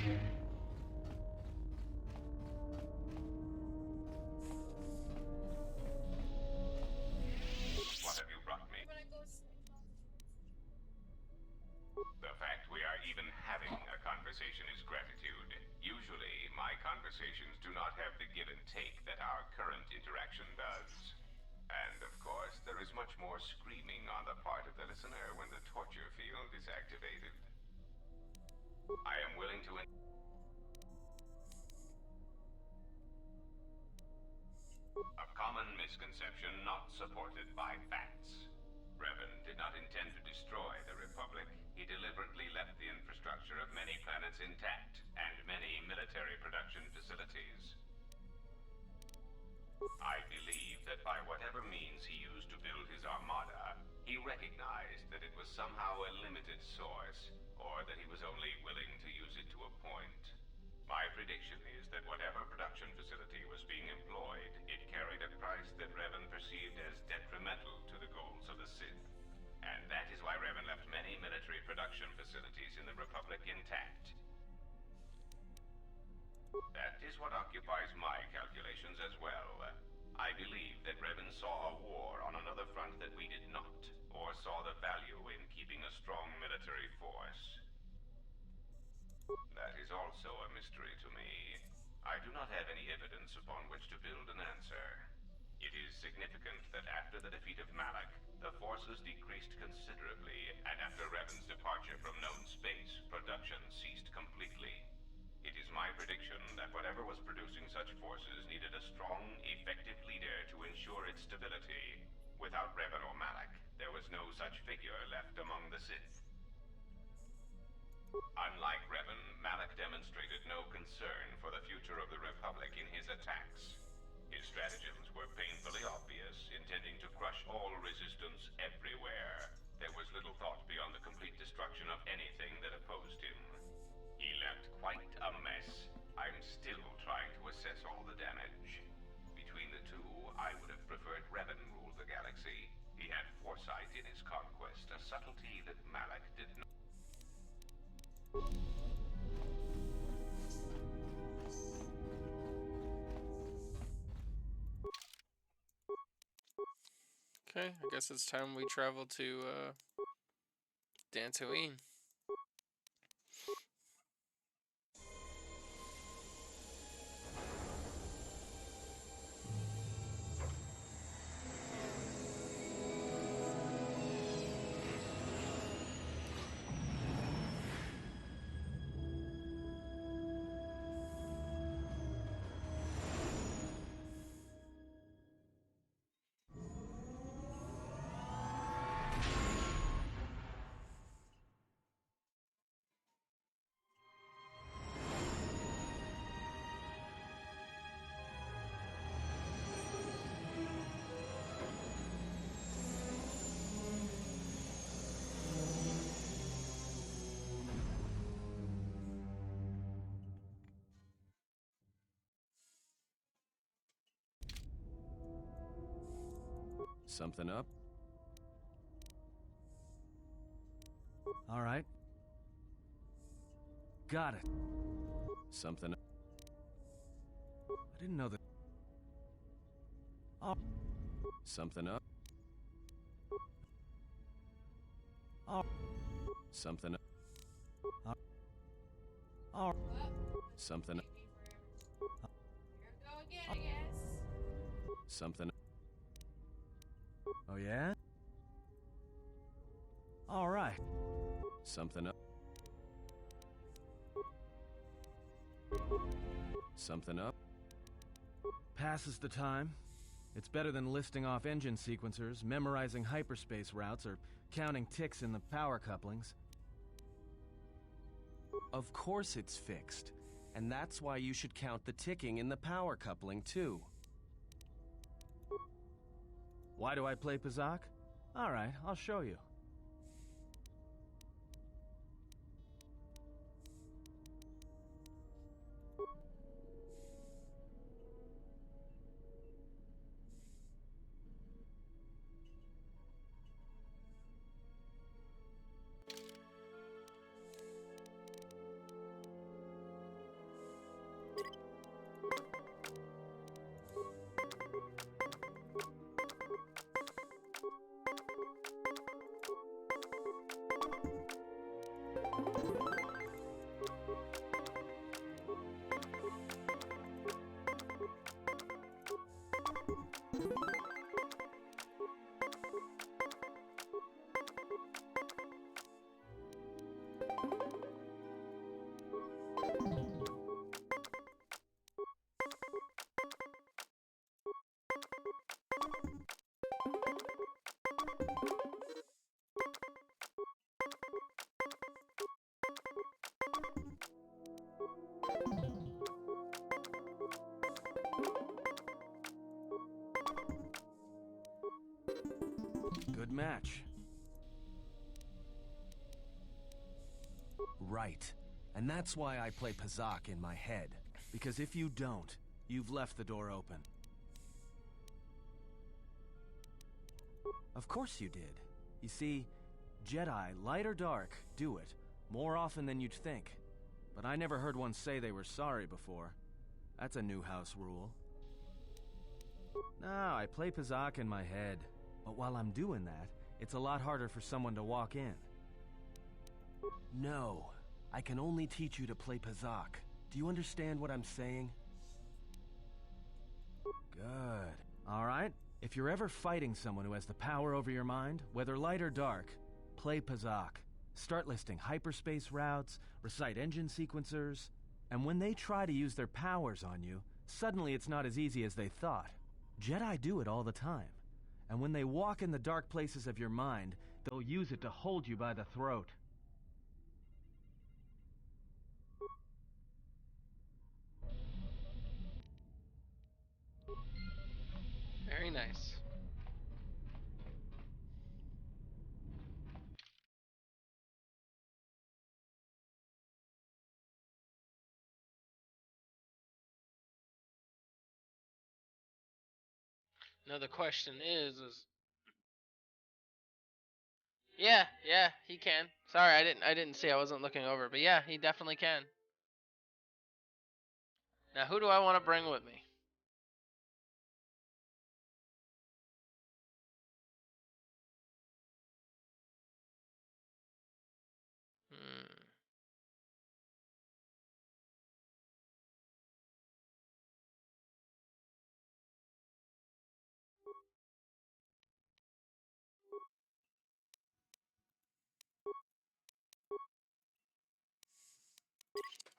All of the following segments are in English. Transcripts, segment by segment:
What have you brought me? The fact we are even having a conversation is gratitude. Usually, my conversations do not have the give and take that our current interaction does. And of course, there is much more screaming on the part of the listener when the torture field is activated. I am willing to... A common misconception not supported by facts. Revan did not intend to destroy the Republic. He deliberately left the infrastructure of many planets intact, and many military production facilities. I believe that by whatever means he used to build his armada, he recognized that it was somehow a limited source, or that he was only willing to use it to a point. My prediction is that whatever production facility was being employed, it carried a price that Revan perceived as detrimental to the goals of the Sith. And that is why Revan left many military production facilities in the Republic intact. That is what occupies my calculations as well. I believe that Revan saw a war on another front that we did not, or saw the value in keeping a strong military force. That is also a mystery to me. I do not have any evidence upon which to build an answer. It is significant that after the defeat of Malak, the forces decreased considerably, and after Revan's departure from known space, production ceased completely. It is my prediction that whatever was producing such forces needed a strong, effective leader to ensure its stability. Without Revan or Malak, there was no such figure left among the Sith. Unlike Revan, Malak demonstrated no concern for the future of the Republic in his attacks. His stratagems were painfully obvious, intending to crush all resistance everywhere. There was little thought beyond the complete destruction of anything that opposed him. He left quite a mess. I'm still trying to assess all the damage. Between the two, I would have preferred Revan rule the galaxy. He had foresight in his conquest, a subtlety that Malak did not. Okay, I guess it's time we travel to Dantooine. Something up? All right. Got it. Something up. I didn't know that. Oh. Something up. Oh. Something up. Oh. Something up. Here we go again, I guess. Something up. Oh, yeah? All right. Something up. Something up. Passes the time. It's better than listing off engine sequencers, memorizing hyperspace routes, or counting ticks in the power couplings. Of course it's fixed. And that's why you should count the ticking in the power coupling, too. Why do I play Pazak? All right, I'll show you. match. Right. And that's why I play Pazak in my head. Because if you don't, you've left the door open. Of course you did. You see, Jedi, light or dark, do it, more often than you'd think. But I never heard one say they were sorry before. That's a new house rule. No, I play Pazak in my head. But while I'm doing that, it's a lot harder for someone to walk in. No, I can only teach you to play Pazak. Do you understand what I'm saying? Good. Alright, if you're ever fighting someone who has the power over your mind, whether light or dark, play Pazak. Start listing hyperspace routes, recite engine sequencers, and when they try to use their powers on you, suddenly it's not as easy as they thought. Jedi do it all the time. And when they walk in the dark places of your mind, they'll use it to hold you by the throat. Very nice. Now the question is yeah, he can. Sorry, I didn't see. I wasn't looking over, but yeah, he definitely can. Now, who do I want to bring with me? Hmm.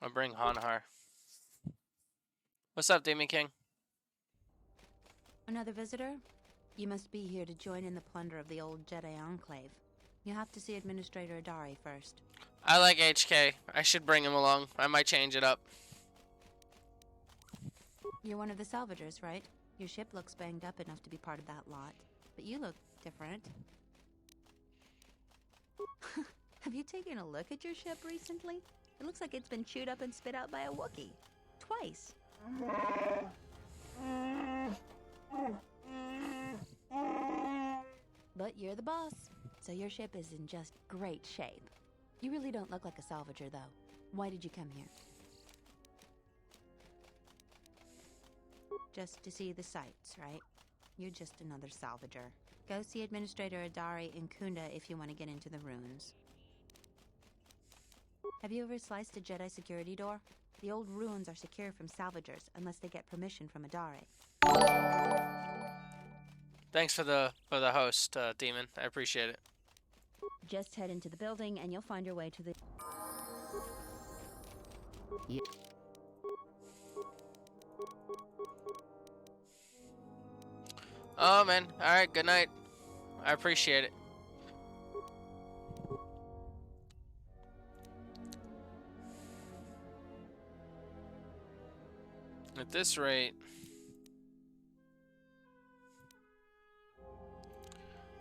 I'll bring Hanhar. What's up, Demon King? Another visitor? You must be here to join in the plunder of the old Jedi Enclave. You have to see Administrator Adari first. I like HK. I should bring him along. I might change it up. You're one of the salvagers, right? Your ship looks banged up enough to be part of that lot. But you look different. Have you taken a look at your ship recently? It looks like it's been chewed up and spit out by a Wookiee. Twice. But you're the boss, so your ship is in just great shape. You really don't look like a salvager, though. Why did you come here? Just to see the sights, right? You're just another salvager. Go see Administrator Adari in Kunda if you want to get into the ruins. Have you ever sliced a Jedi security door? The old ruins are secure from salvagers unless they get permission from Adari. Thanks for the host, Demon. I appreciate it. Just head into the building and you'll find your way to the... Yeah. Oh, man. Alright, good night. I appreciate it. At this rate...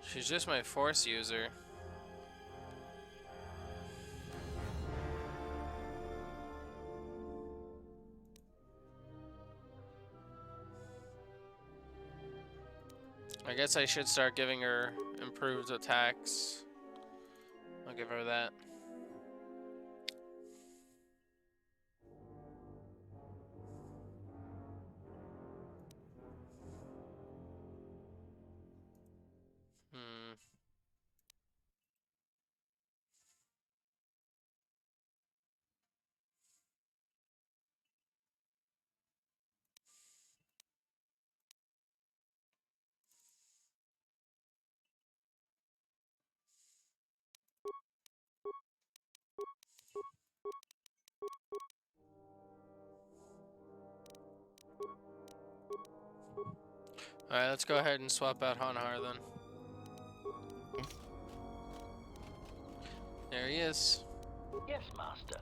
she's just my force user. I guess I should start giving her improved attacks. I'll give her that. Alright, let's go ahead and swap out Hanhar then. There he is. Yes, Master.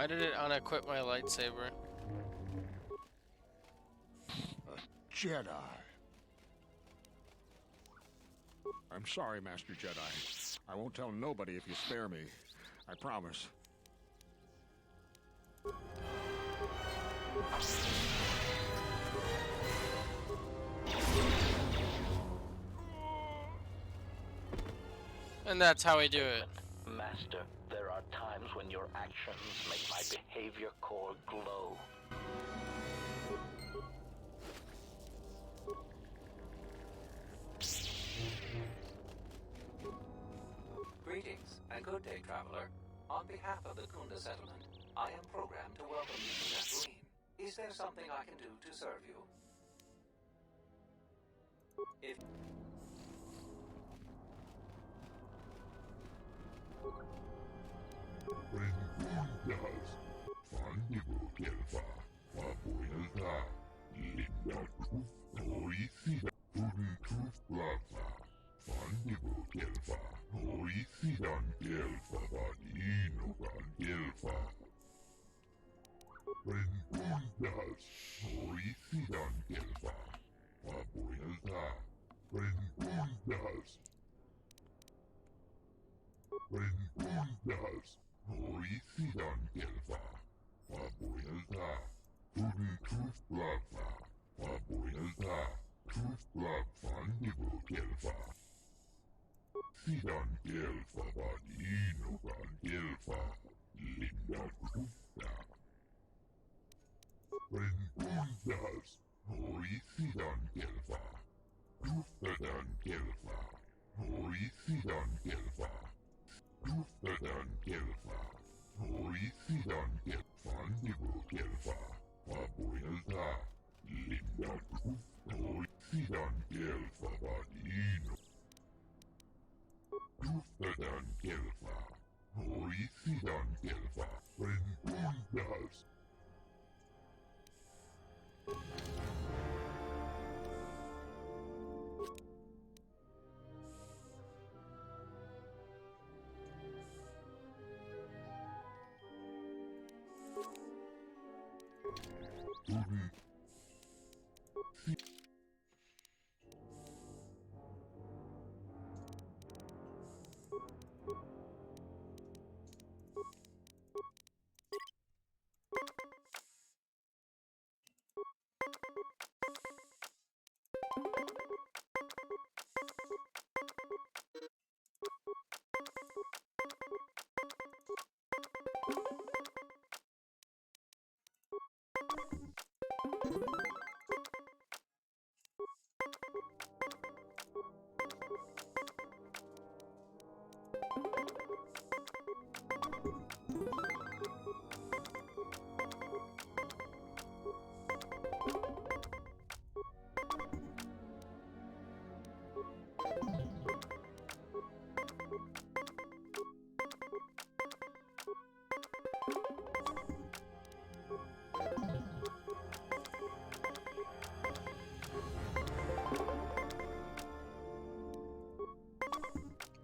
Why did it unequip my lightsaber? Jedi. I'm sorry, Master Jedi. I won't tell nobody if you spare me. I promise. And that's how we do it. Master, there are times when your actions make my behavior core glow. Greetings, and good day, traveler. On behalf of the Kunda settlement, I am programmed to welcome you to Dantooine. Is there something I can do to serve you? If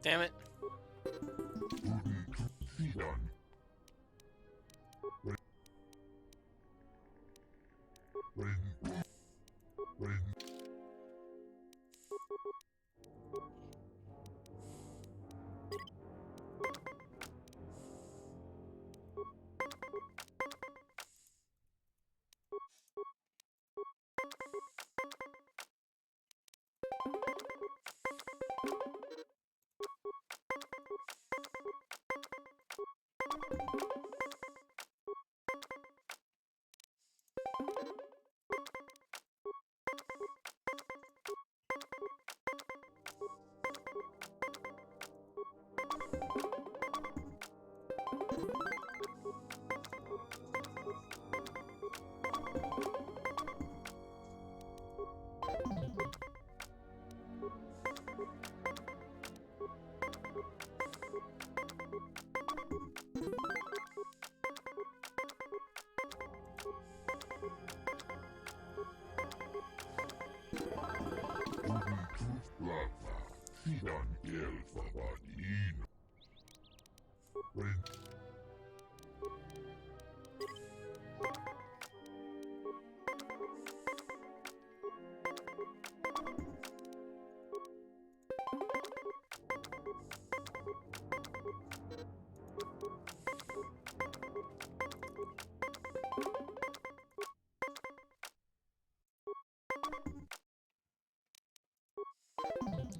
Damn it.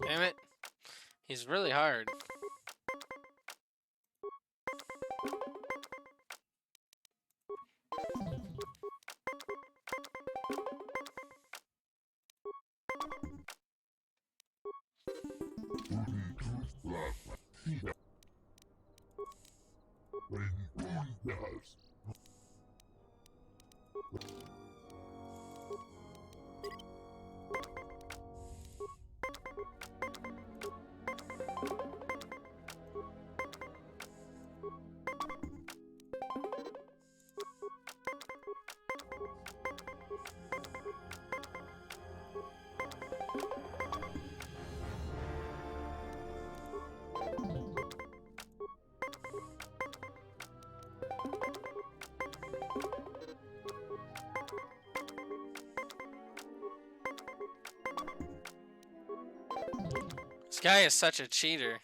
Damn it. He's really hard. This guy is such a cheater.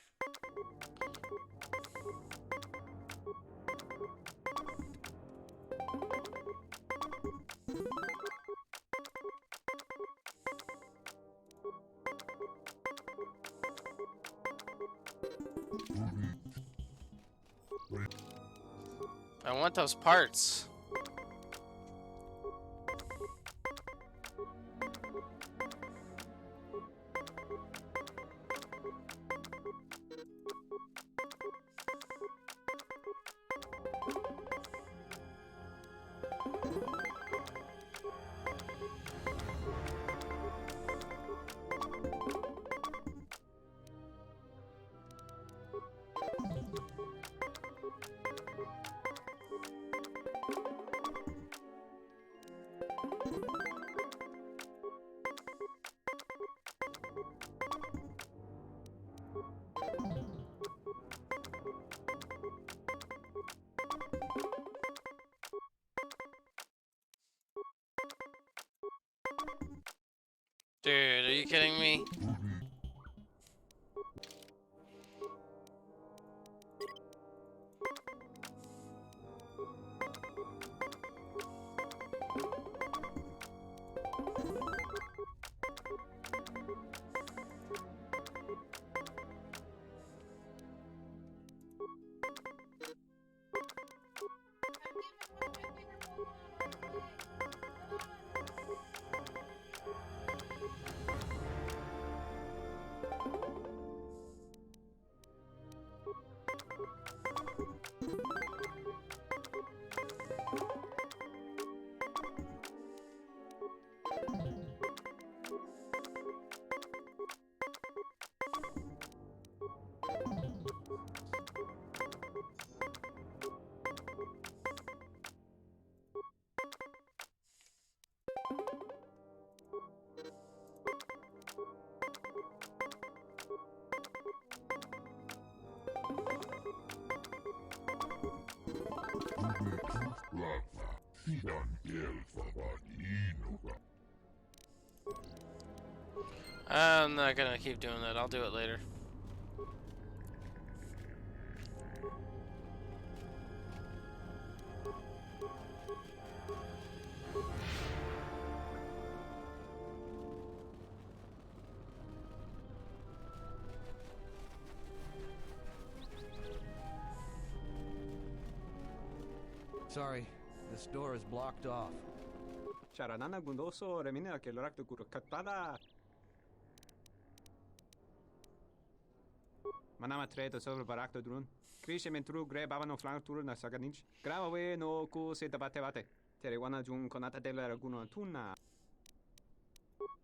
I want those parts. Dude, are you kidding me? I'm not gonna keep doing that. I'll do it later. Sorry, this door is blocked off. Charanana gundoso remina que loraktu kurukatada. Manama treto sobre barakto drun. Krishe mentru gre babano flantur na saganich. Grave no ku se tabate bate. Terewana jun konata della raguno tunna.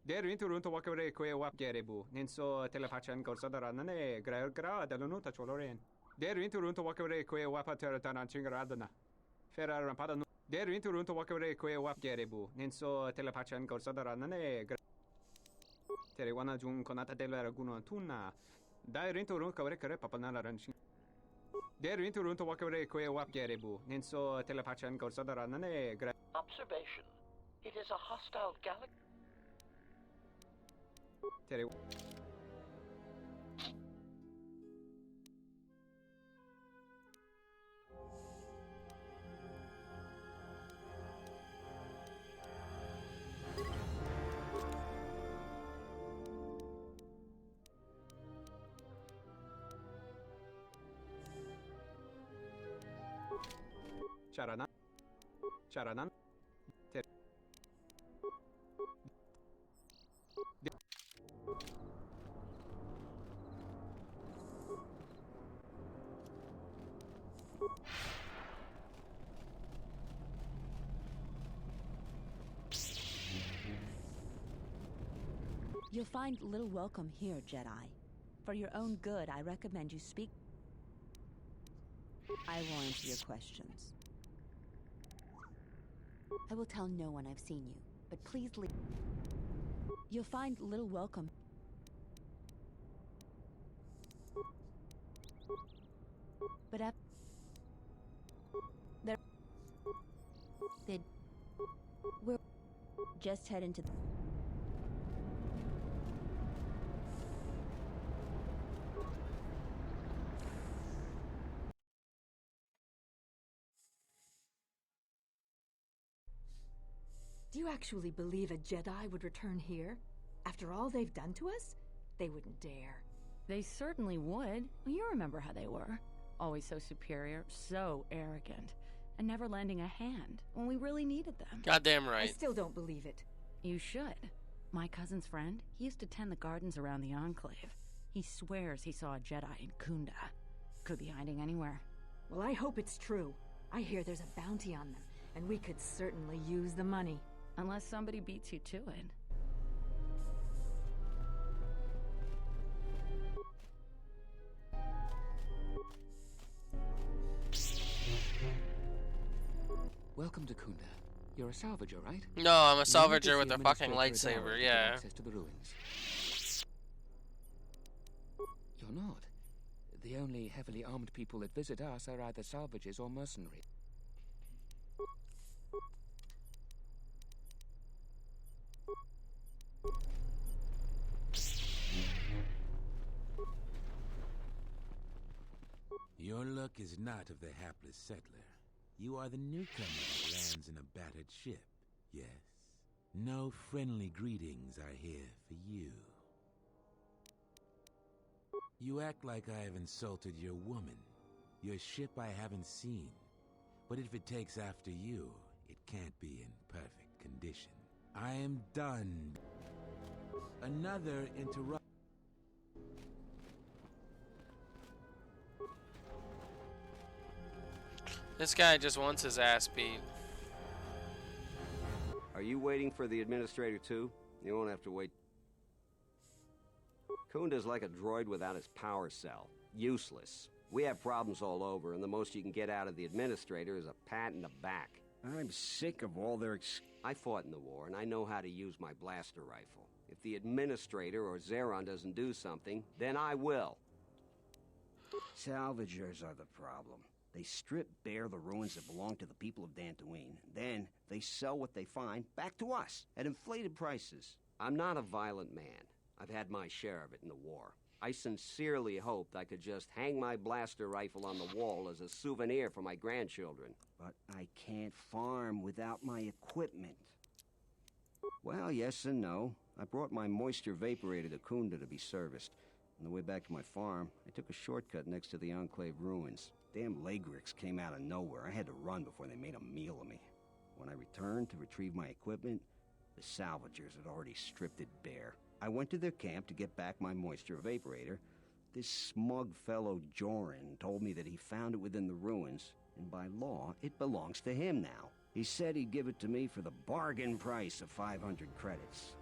Der inturunto wakere kwe wap gerebu. Nenso telepachan gorsada nane gra dalonuta choloren. Der inturunto wakere kwe wapa teratana chingaradana. Ferrar rampada no. Der inturunto wakere kwe wap gerebu. Nenso telepachan gorsada nane Tere wana jung konata dela raguna tuna. Dai rinto run kawre kare papanala ranchi. Der rinto run to wakare kwe wap gerebu. Ninso telepachan gorsada ranane gra. Observation. It is a hostile galaxy. Tere. Charanan. You'll find little welcome here, Jedi. For your own good, I recommend you speak. I will answer your questions. I will tell no one I've seen you, but please leave. You'll find little welcome. But we're just head into the... Do you actually believe a Jedi would return here? After all they've done to us? They wouldn't dare. They certainly would. You remember how they were. Always so superior, so arrogant, and never lending a hand when we really needed them. Goddamn right. I still don't believe it. You should. My cousin's friend, he used to tend the gardens around the Enclave. He swears he saw a Jedi in Kunda. Could be hiding anywhere. Well, I hope it's true. I hear there's a bounty on them, and we could certainly use the money. Unless somebody beats you to it. Welcome to Kunda. You're a salvager, right? No, I'm a salvager with a fucking lightsaber, yeah. Access to the ruins. You're not. The only heavily armed people that visit us are either salvagers or mercenaries. Your luck is not of the hapless settler. You are the newcomer that lands in a battered ship, yes. No friendly greetings are here for you. You act like I have insulted your woman. Your ship I haven't seen. But if it takes after you, it can't be in perfect condition. I am done. Another interruption. This guy just wants his ass beat. Are you waiting for the administrator too? You won't have to wait. Kunda's like a droid without his power cell. Useless. We have problems all over, and the most you can get out of the administrator is a pat in the back. I'm sick of all their I fought in the war, and I know how to use my blaster rifle. If the administrator or Zeron doesn't do something, then I will. Salvagers are the problem. They strip bare the ruins that belong to the people of Dantooine. Then they sell what they find back to us at inflated prices. I'm not a violent man. I've had my share of it in the war. I sincerely hoped I could just hang my blaster rifle on the wall as a souvenir for my grandchildren. But I can't farm without my equipment. Well, yes and no. I brought my moisture vaporator to Kunda to be serviced. On the way back to my farm, I took a shortcut next to the Enclave ruins. Damn Lagrix came out of nowhere. I had to run before they made a meal of me. When I returned to retrieve my equipment, the salvagers had already stripped it bare. I went to their camp to get back my moisture vaporator. This smug fellow Joran told me that he found it within the ruins, and by law, it belongs to him now. He said he'd give it to me for the bargain price of 500 credits.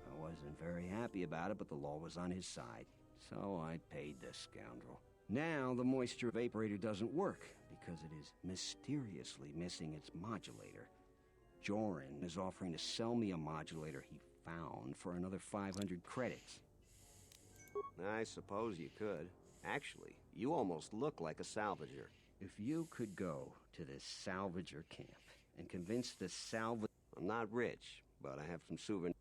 I wasn't very happy about it, but the law was on his side, so I paid the scoundrel. Now the moisture vaporator doesn't work because it is mysteriously missing its modulator. Joran is offering to sell me a modulator he found for another 500 credits. I suppose you could. Actually, you almost look like a salvager. If you could go to this salvager camp and convince the I'm not rich, but I have some souvenirs.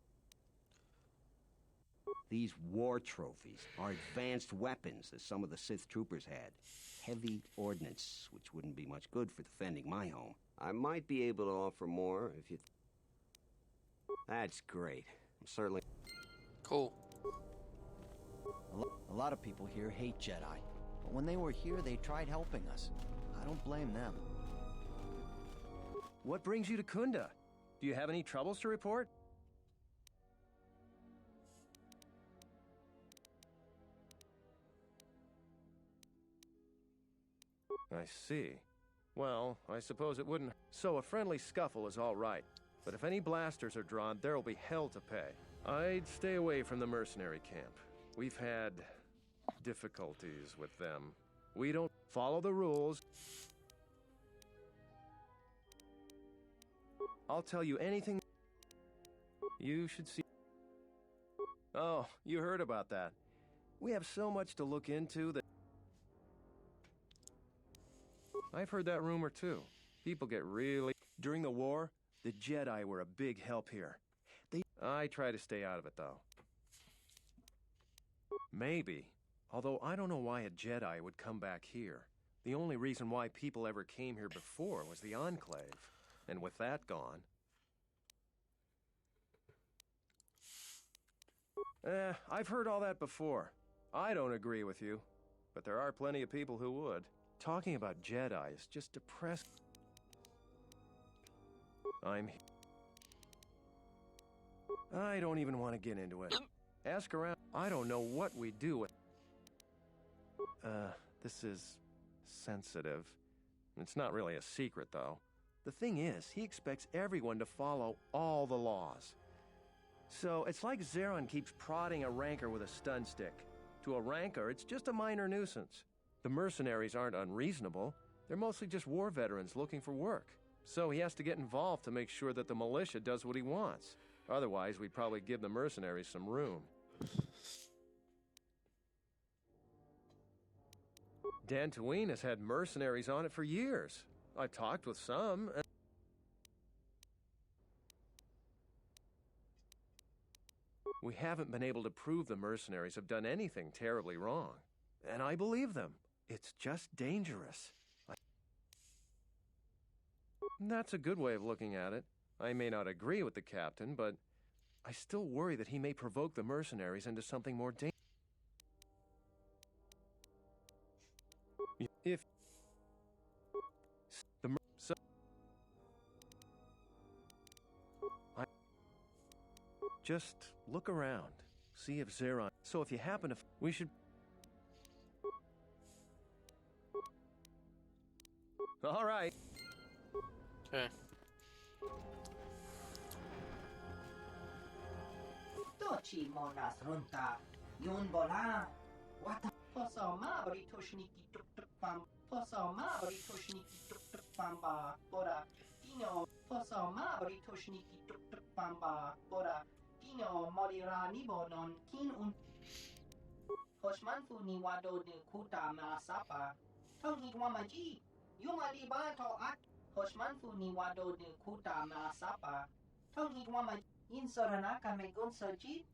These war trophies are advanced weapons that some of the Sith troopers had. Heavy ordnance, which wouldn't be much good for defending my home. I might be able to offer more if you... That's great. I'm certainly... Cool. A lot of people here hate Jedi, but when they were here, they tried helping us. I don't blame them. What brings you to Kunda? Do you have any troubles to report? I see. Well, I suppose it wouldn't... So a friendly scuffle is all right. But if any blasters are drawn, there'll be hell to pay. I'd stay away from the mercenary camp. We've had difficulties with them. We don't follow the rules. I'll tell you anything you should see. Oh, you heard about that. We have so much to look into that... I've heard that rumor too. People get really... During the war, the Jedi were a big help here. I try to stay out of it though. Maybe. Although I don't know why a Jedi would come back here. The only reason why people ever came here before was the Enclave. And with that gone... I've heard all that before. I don't agree with you. But there are plenty of people who would. Talking about Jedi is just depressing. I don't even want to get into it. Ask around. I don't know what we do with... This is... sensitive. It's not really a secret, though. The thing is, he expects everyone to follow all the laws. So, it's like Zeron keeps prodding a ranker with a stun stick. To a ranker, it's just a minor nuisance. The mercenaries aren't unreasonable. They're mostly just war veterans looking for work. So he has to get involved to make sure that the militia does what he wants. Otherwise, we'd probably give the mercenaries some room. Dantooine has had mercenaries on it for years. I talked with some, and... We haven't been able to prove the mercenaries have done anything terribly wrong. And I believe them. It's just dangerous. That's a good way of looking at it. I may not agree with the captain, but I still worry that he may provoke the mercenaries into something more dangerous. If the just look around, see if Zeron. So if you happen to, we should. All right. Okay. Dochi monas runta yun bola wata poso ma bari toshniki tuk tuk pam poso ma bari toshniki tuk tuk pamba bora dino poso ma bari toshniki tuk tuk pamba bora dino morira nibo non kin un Hoshmanfu ni wado de kuta ma sapa tongi wamaji yumali ba to at Hoshmanfu ni wado de kuta ma sapa tongi wamaji in Soranaka me gonsoji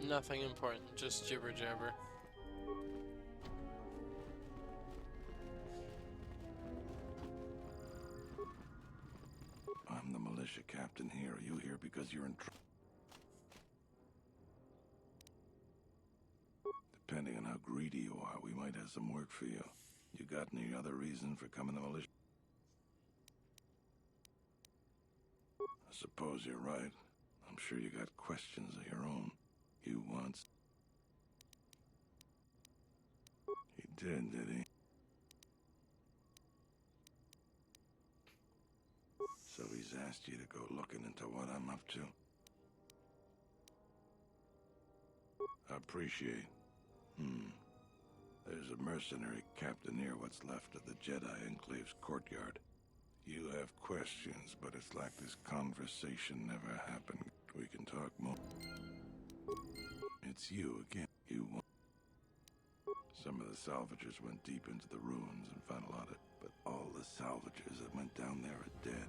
Nothing important, just jibber jabber. militia captain here? Are you here because you're in trouble? Depending on how greedy you are, we might have some work for you. You got any other reason for coming to militia? I suppose you're right. I'm sure you got questions of your own. You once... He did he? So he's asked you to go looking into what I'm up to? I appreciate. There's a mercenary captain near what's left of the Jedi Enclave's courtyard. You have questions, but it's like this conversation never happened. We can talk more. It's you again. You want... Some of the salvagers went deep into the ruins and found a lot of... But all the salvagers that went down there are dead.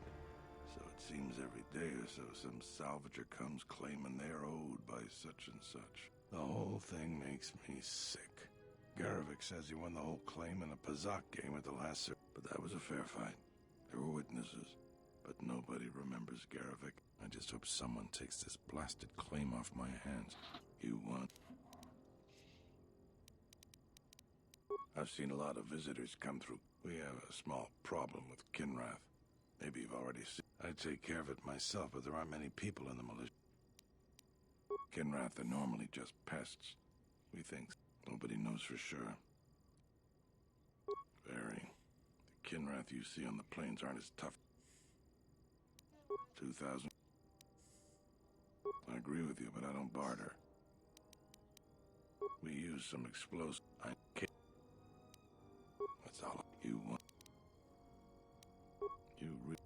So it seems every day or so some salvager comes claiming they're owed by such and such. The whole thing makes me sick. Garovic says he won the whole claim in a Pazak game at the last... But that was a fair fight. There were witnesses. But nobody remembers Garovic. I just hope someone takes this blasted claim off my hands. You want... I've seen a lot of visitors come through. We have a small problem with Kinrath. Maybe you've already seen... I'd take care of it myself, but there aren't many people in the militia. Kinrath are normally just pests. We think. Nobody knows for sure. Very. The Kinrath you see on the plains aren't as tough. 2,000. I agree with you, but I don't barter. We use some explosives. I can't. That's all you want. You really...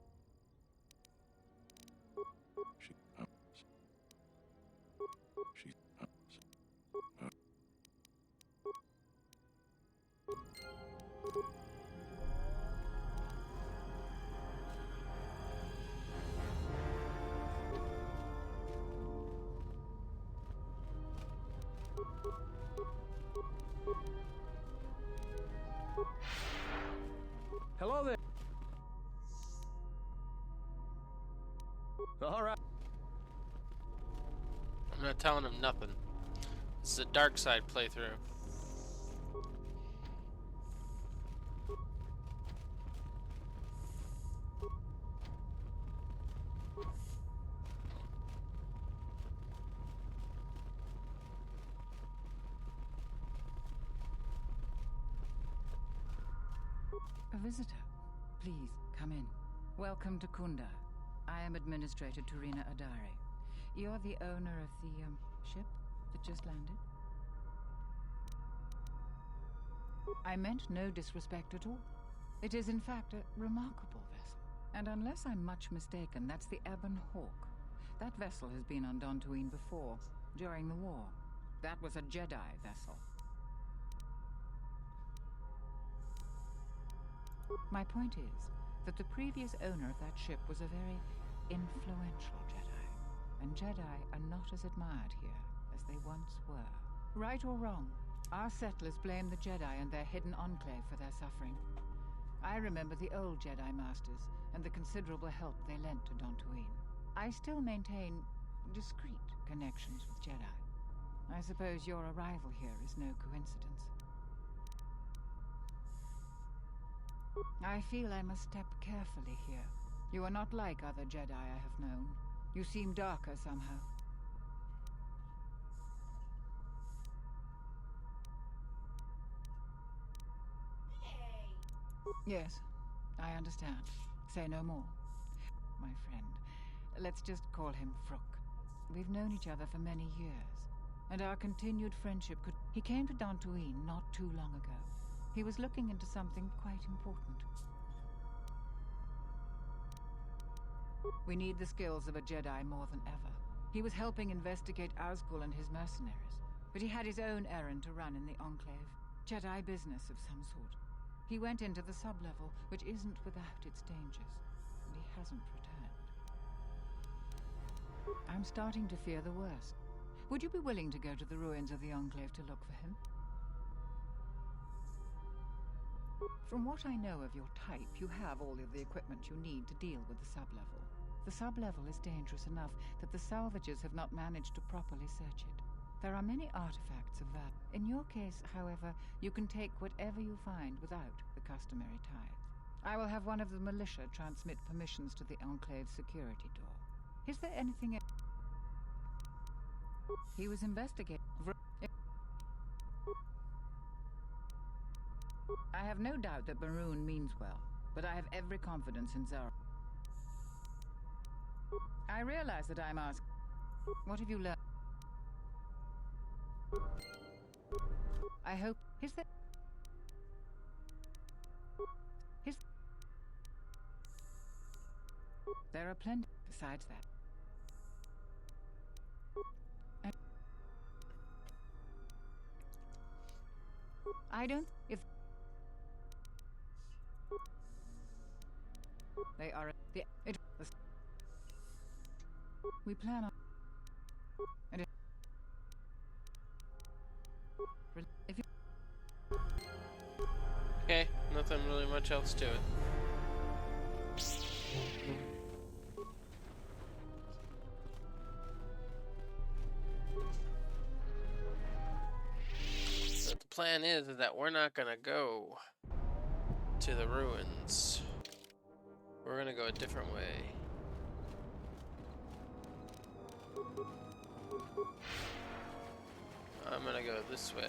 Hello there. All right. I'm not telling him nothing. This is a Dark Side playthrough. A visitor. Please, come in. Welcome to Kunda. I am Administrator Turina Adari. You're the owner of the, ship that just landed? I meant no disrespect at all. It is, in fact, a remarkable vessel. And unless I'm much mistaken, that's the Ebon Hawk. That vessel has been on Dantooine before, during the war. That was a Jedi vessel. My point is that the previous owner of that ship was a very influential Jedi. And Jedi are not as admired here as they once were. Right or wrong, our settlers blame the Jedi and their hidden enclave for their suffering. I remember the old Jedi Masters and the considerable help they lent to Dantooine. I still maintain discreet connections with Jedi. I suppose your arrival here is no coincidence. I feel I must step carefully here. You are not like other Jedi I have known. You seem darker somehow. Yes, I understand. Say no more. My friend, let's just call him Frook. We've known each other for many years, and our continued friendship could... He came to Dantooine not too long ago. He was looking into something quite important. We need the skills of a Jedi more than ever. He was helping investigate Ozgul and his mercenaries, but he had his own errand to run in the Enclave. Jedi business of some sort. He went into the sublevel, which isn't without its dangers, and he hasn't returned. I'm starting to fear the worst. Would you be willing to go to the ruins of the Enclave to look for him? From what I know of your type, you have all of the equipment you need to deal with the sublevel. The sub-level is dangerous enough that the salvagers have not managed to properly search it. There are many artifacts of value. In your case, however, you can take whatever you find without the customary tithe. I will have one of the militia transmit permissions to the Enclave security door. Is there anything else? He was investigating. I have no doubt that Maroon means well, but I have every confidence in Zara. I realize that I'm asking. What have you learned? I hope. Is there. There are plenty besides that. I don't. If they are we plan on. And if you Okay, nothing really much else to it. But the plan is that we're not gonna go to the ruins. We're gonna go a different way. I'm gonna go this way.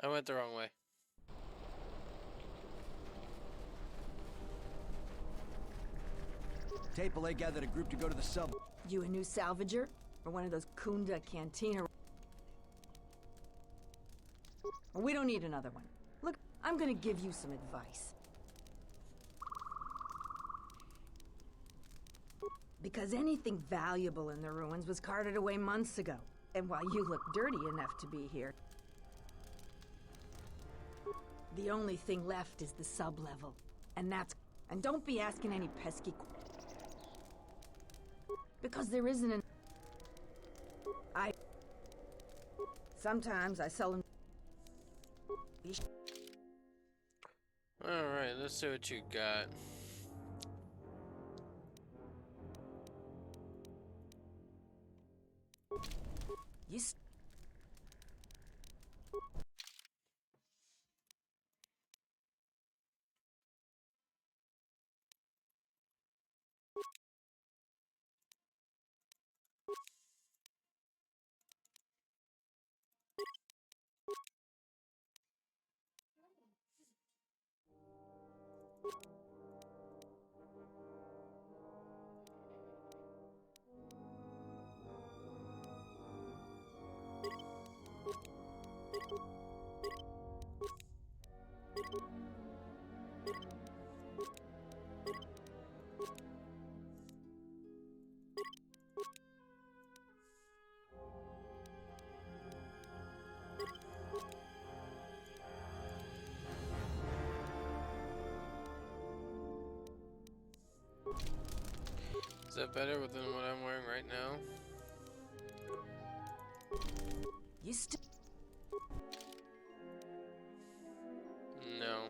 I went the wrong way. Tapele gathered a group to go to the sub. You a new salvager? Or one of those Kunda cantina? We don't need another one. Look, I'm gonna give you some advice. Because anything valuable in the ruins was carted away months ago. And while you look dirty enough to be here, the only thing left is the sub-level. And that's... And don't be asking any pesky... Because there isn't an... Sometimes I sell them... Alright, let's see what you got. Yes. that better than what I'm wearing right now? You still. No.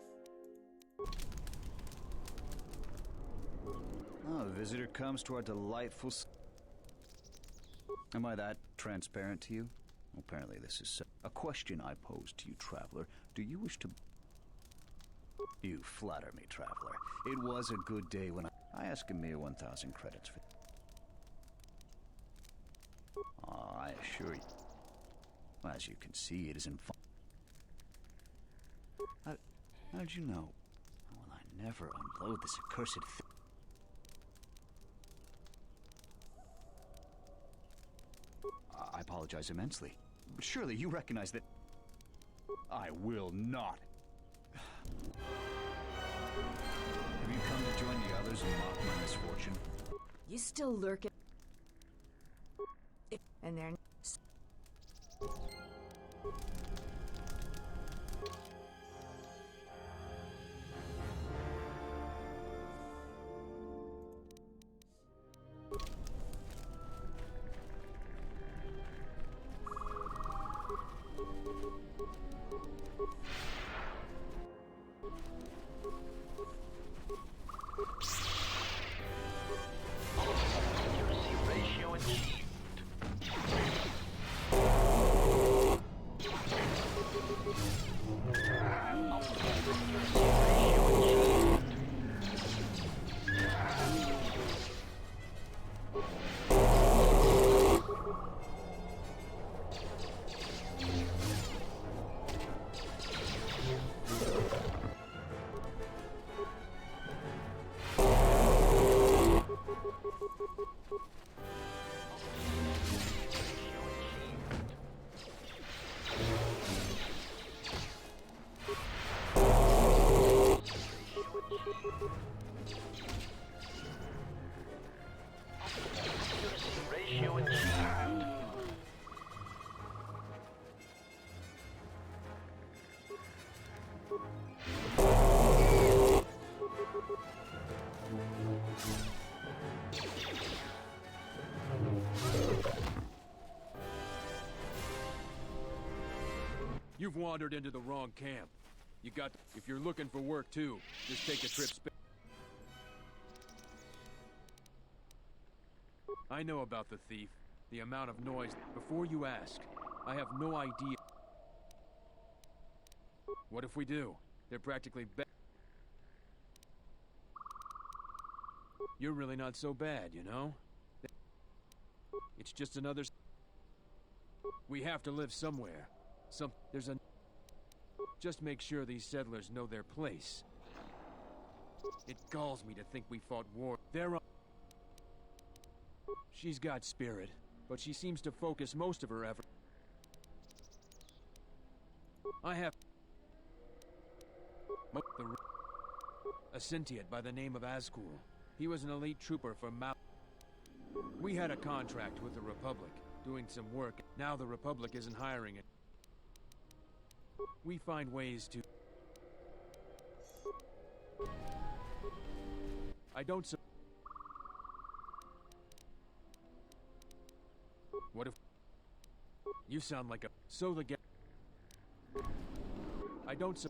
Oh, a visitor comes to our delightful. Am I that transparent to you? Apparently, this is a question I pose to you, traveler. Do you wish to? You flatter me, traveler. It was a good day when I ask a mere 1,000 credits for. I assure you. As you can see, it isn't fun. How did you know? Well, I never unload this accursed thing. I apologize immensely. But surely you recognize that. I will not. Have you come to join the others and mock my misfortune? You still lurking. And they're. You've wandered into the wrong camp. If you're looking for work too, just take a trip. I know about the thief, the amount of noise. Before you ask, I have no idea. What if we do? They're practically You're really not so bad, you know? It's just another. We have to live somewhere. There's a. Just make sure these settlers know their place. It galls me to think we fought war. She's got spirit, but she seems to focus most of her effort. I have a sentient by the name of Azkul. He was an elite trooper from Mal. We had a contract with the Republic, doing some work. Now the Republic isn't hiring it. We find ways to. I don't. What if you sound like a I don't.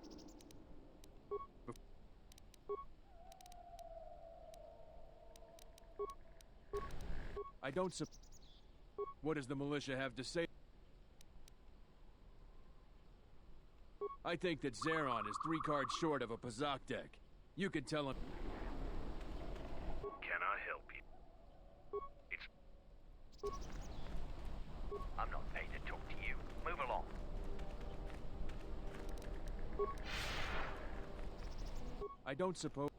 I don't. What does the militia have to say? I think that Zeron is 3 cards short of a Pazak deck. You can tell him. Can I help you? I'm not paid to talk to you. Move along. I don't suppose.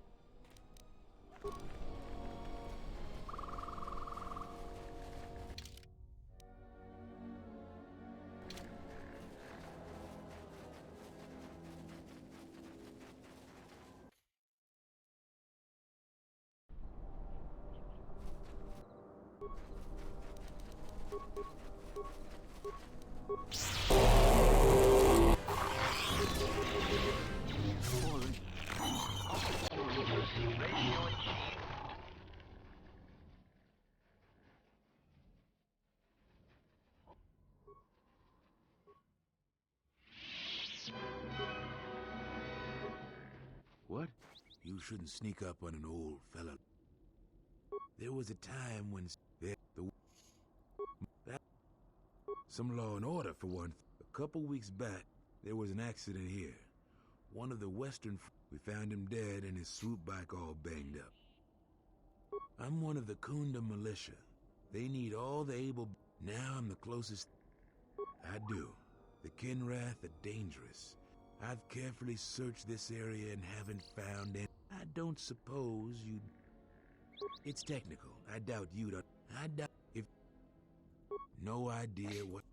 What? You shouldn't sneak up on an old fella. There was a time when some law and order for one. A couple weeks back, there was an accident here. One of the we found him dead and his swoop bike all banged up. I'm one of the Kunda militia. They need all the able. Now I'm the closest. I do. The Kinrath are dangerous. I've carefully searched this area and haven't found any. I don't suppose you'd. It's technical. I doubt you'd. I doubt if. No idea what.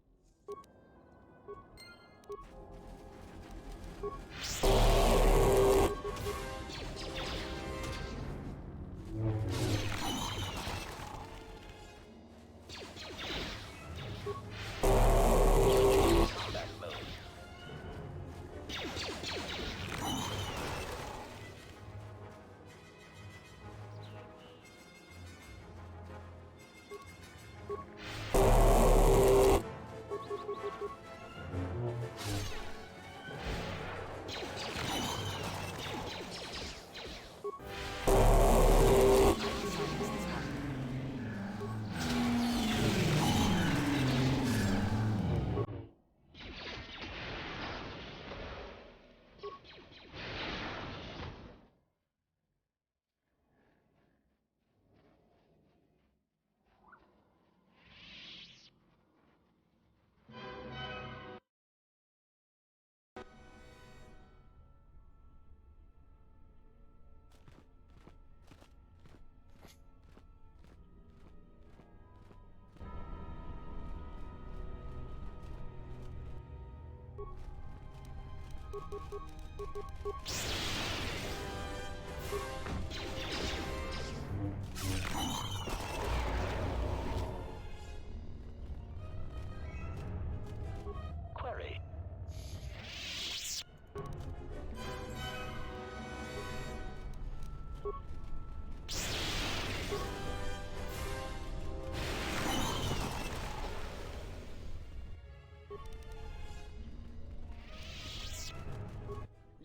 Query.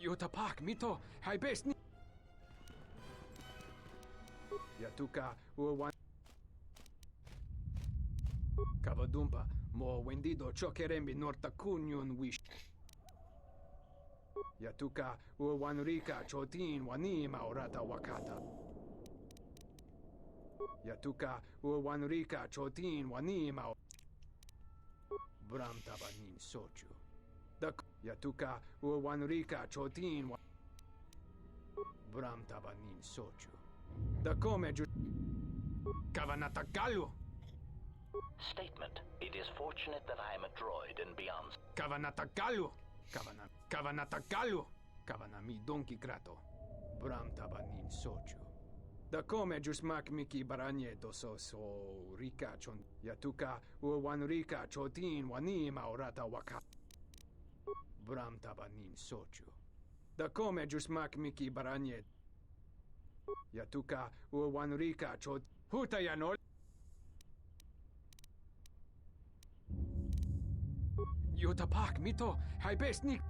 Yotapak, mito, hai best ni. Yatuka, uwan. Kavadumpa, mo wendido chokerembi nortakunyun wish. Yatuka, uwanrika chotin wanima orata wakata. Yatuka, uwanrika chotin wanima. Bram tabanin sochu. Yatuka uwanrika chotin Bram tabanin sochu. Da come ju Kavanatagalu. Statement. It is fortunate that I am a droid and beyond. Kavanatagalu. Kavanatagalu. Kavanami donki grato. Bram tabanin sochu. Da come ju smak miki baranye doso so rika chon. Yatuka uwanrika chotin wanima orata waka. Bram tabanin sochu. Da come jusmak miki baranye. Yatuka uwanrika chot. Hutayanol. Yotapak mito. Hai best ni.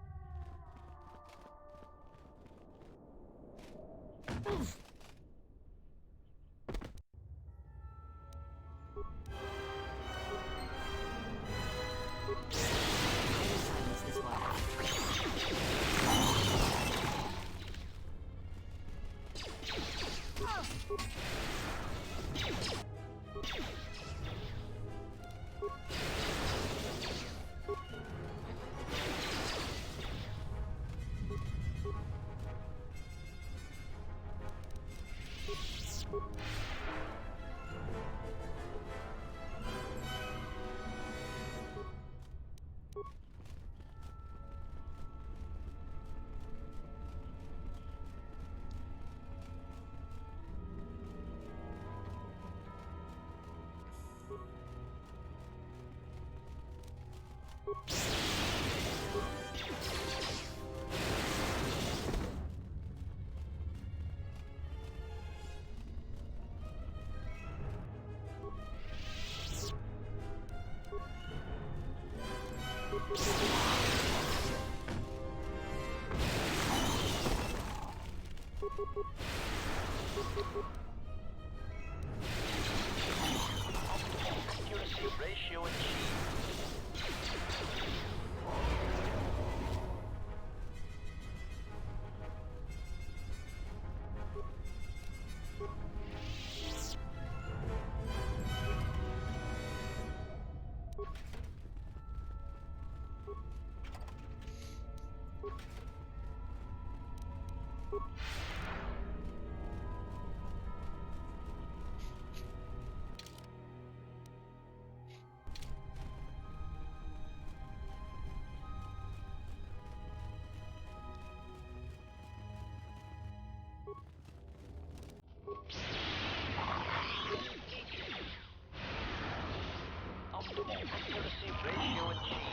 Accuracy ratio achieved. Optimal accuracy ratio achieved.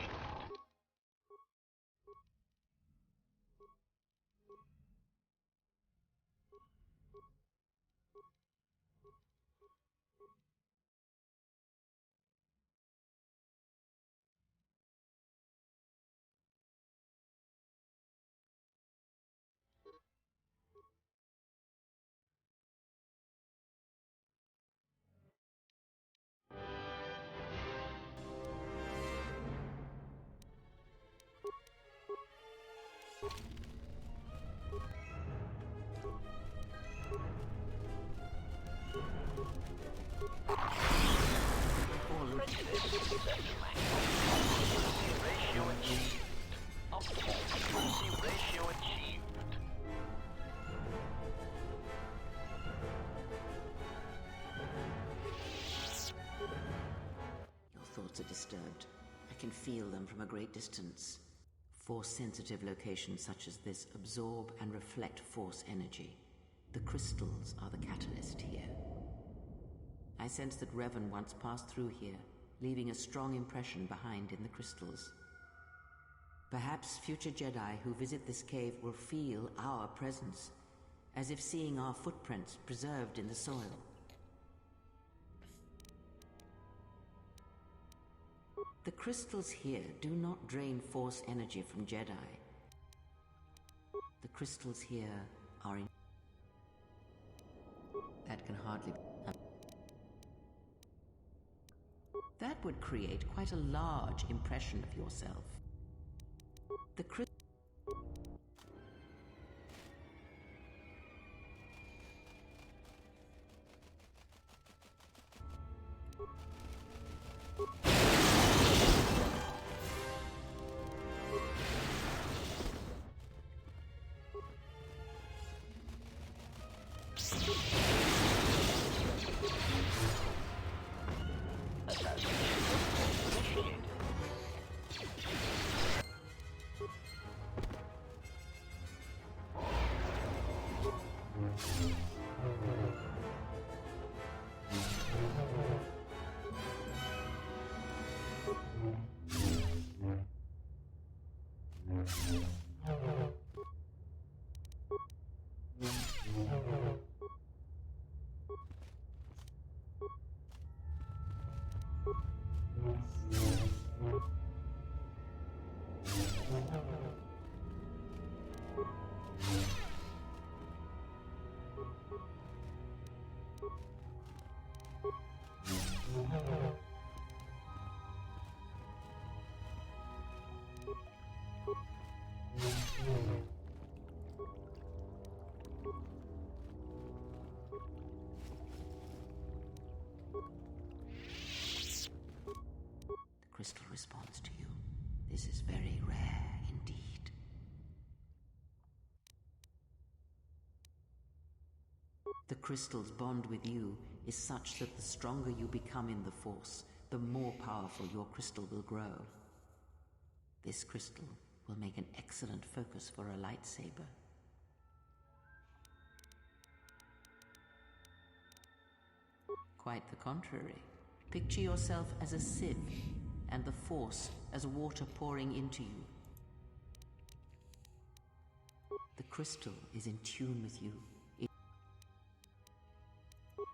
Ratio achieved. Optimal accuracy ratio achieved. Your thoughts are disturbed. I can feel them from a great distance. Force-sensitive locations such as this absorb and reflect force energy. The crystals are the catalyst here. I sense that Revan once passed through here, leaving a strong impression behind in the crystals. Perhaps future Jedi who visit this cave will feel our presence, as if seeing our footprints preserved in the soil. The crystals here do not drain force energy from Jedi. The crystals here are in... That can hardly... That would create quite a large impression of yourself. The crystal responds to you. This is very rare indeed. The crystal's bond with you is such that the stronger you become in the Force, the more powerful your crystal will grow. This crystal will make an excellent focus for a lightsaber. Quite the contrary. Picture yourself as a sieve, and the Force as water pouring into you. The crystal is in tune with you.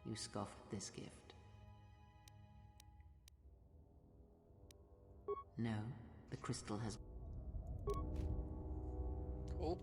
You scoff at this gift. No, the crystal has... Cool.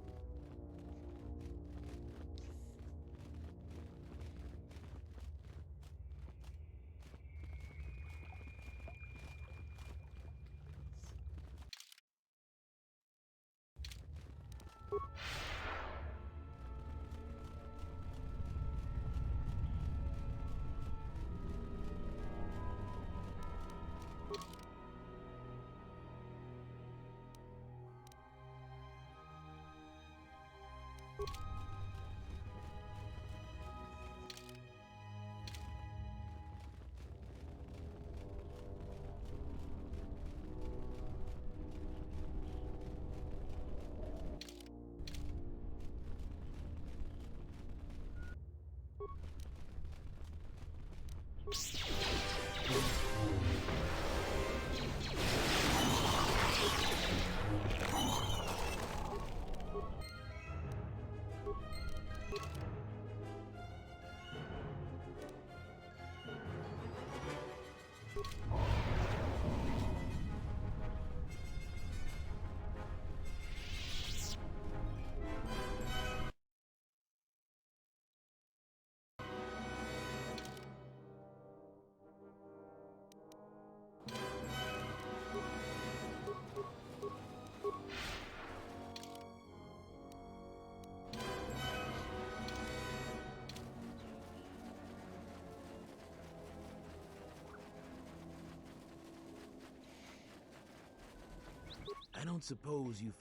I don't suppose you...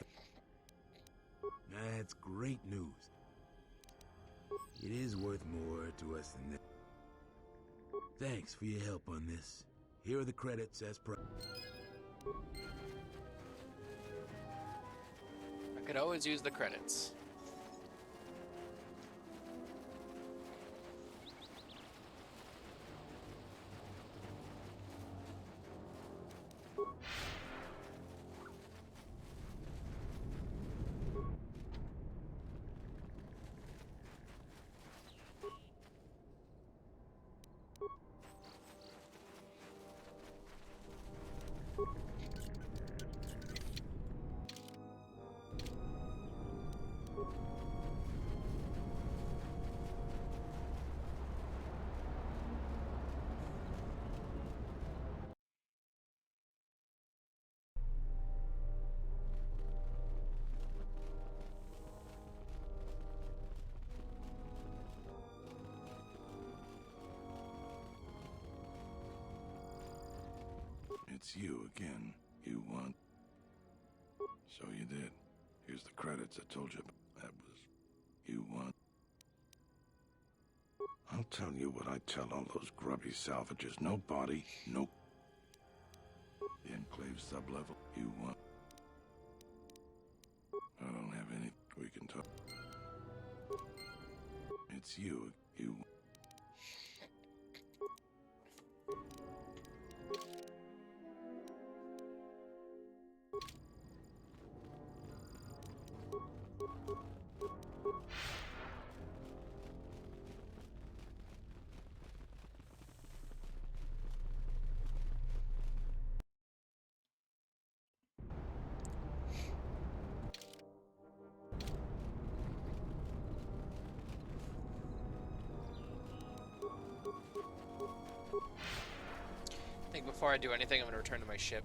That's great news. It is worth more to us than that. Thanks for your help on this. Here are the credits as per... I could always use the credits. It's you again. You want... So you did. Here's the credits I told you. That was... You want... I'll tell you what I tell all those grubby salvagers. No body, no... The Enclave sub-level. You want... I don't have any... We can talk. It's you. You... I think before I do anything, I'm going to return to my ship.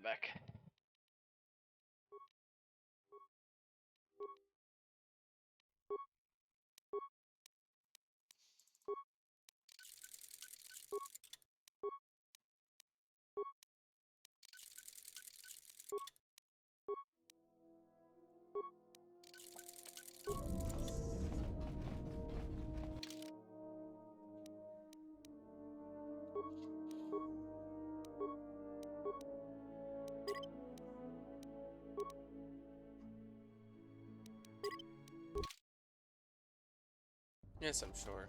I'm back. Yes, I'm sure.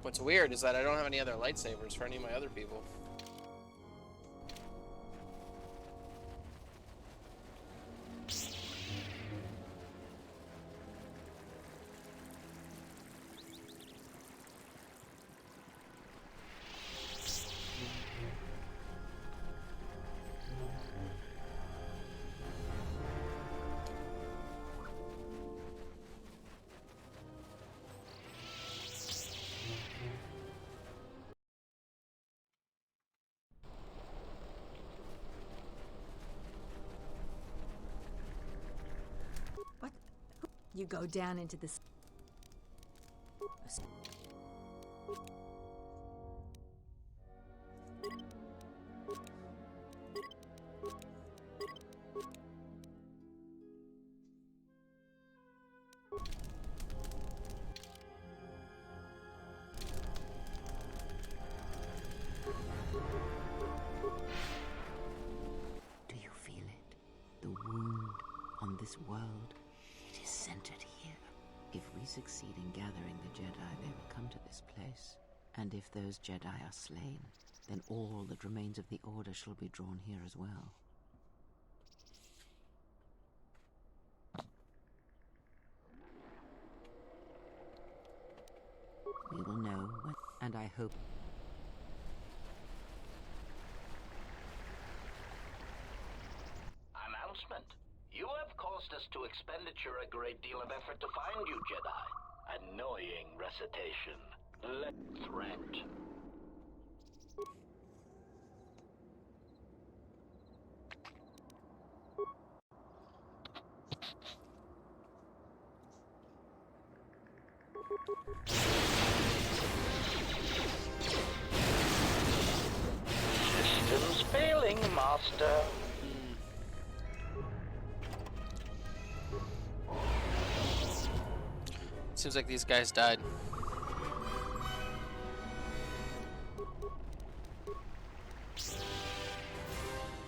What's weird is that I don't have any other lightsabers for any of my other people. What? You go down into the... Do you feel it? The wound on this world, it is centered here. If we succeed in gathering the Jedi, they will come to this place. And if those Jedi are slain, then all that remains of the Order shall be drawn here as well. We will know what, and I hope... Announcement. You have caused us to expenditure a great deal of effort to find you, Jedi. Annoying recitation. Threat. Systems failing, Master. Seems like these guys died.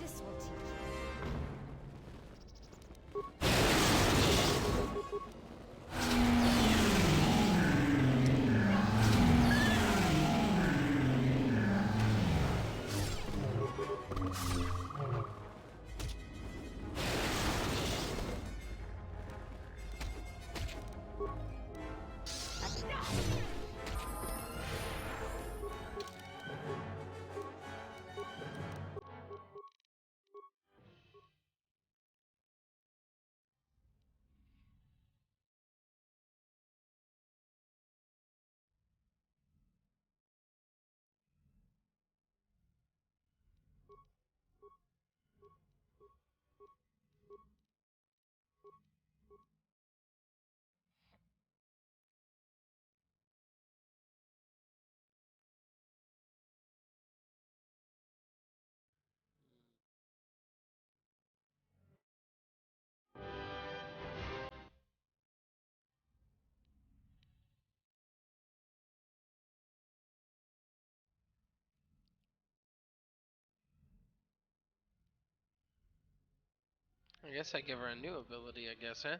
This will teach I guess I give her a new ability, I guess, huh?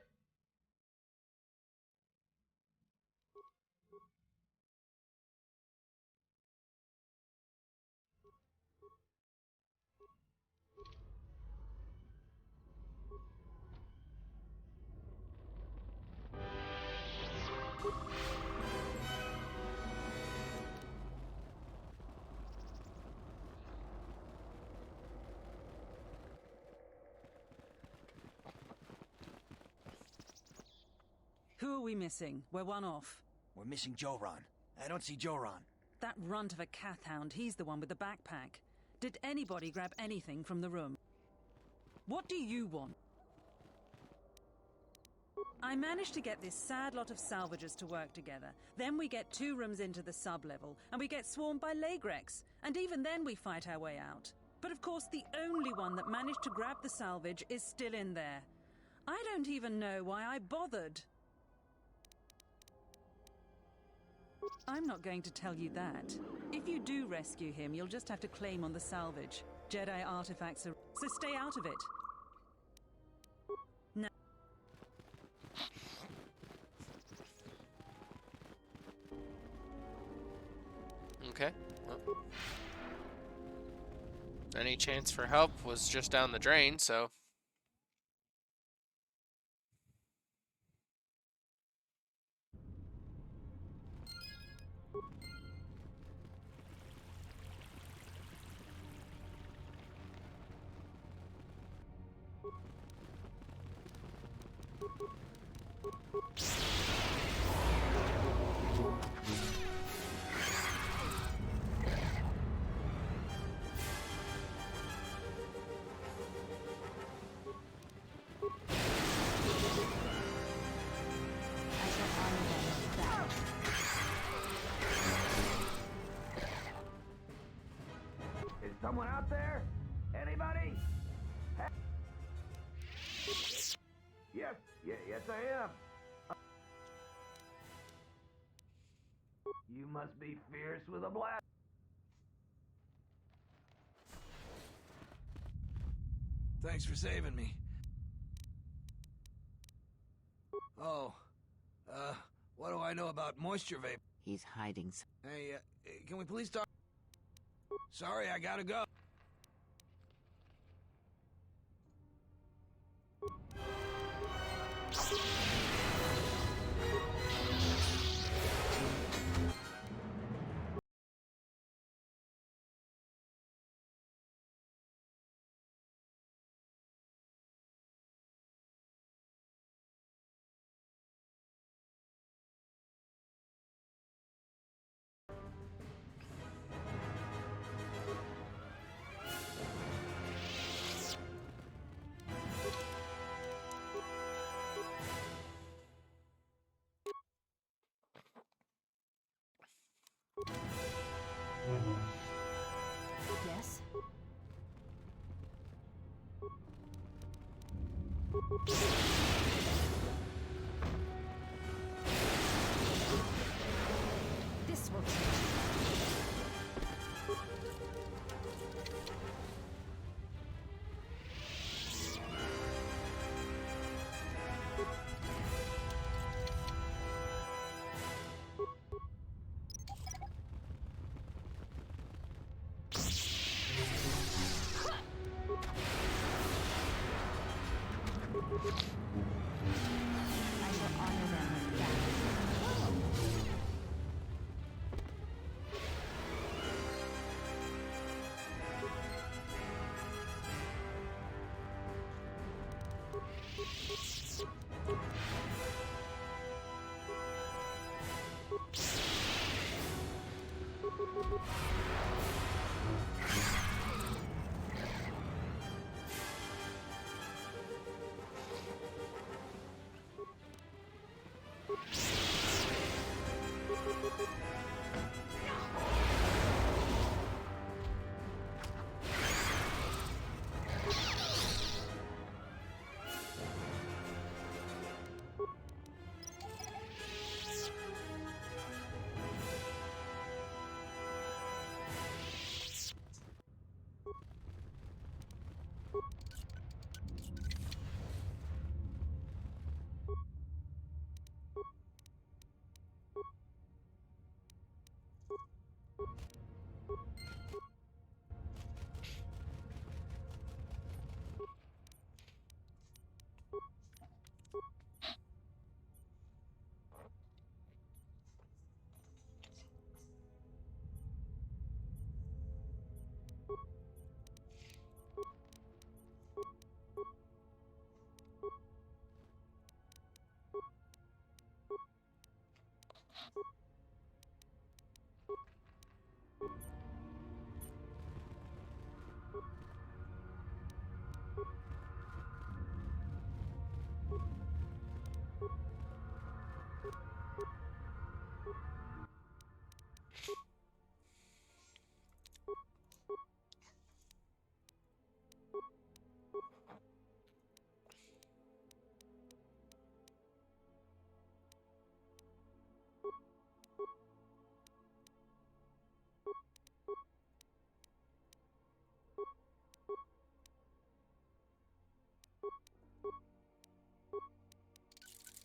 Who are we missing? We're one off. We're missing Joran. I don't see Joran. That runt of a Cathound, he's the one with the backpack. Did anybody grab anything from the room? What do you want? I managed to get this sad lot of salvagers to work together. Then we get 2 rooms into the sub-level, and we get swarmed by Lagrex. And even then we fight our way out. But of course, the only one that managed to grab the salvage is still in there. I don't even know why I bothered. I'm not going to tell you that. If you do rescue him, you'll just have to claim on the salvage. Jedi artifacts are... so stay out of it. No. Okay. Well. Any chance for help was just down the drain, so... Someone out there? Anybody? Yes, yes I am. You must be fierce with a blast. Thanks for saving me. Oh, what do I know about moisture vapor? He's hiding. Hey, can we please talk? Sorry, I gotta go. Yes? This will teach I shall honor them with death.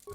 But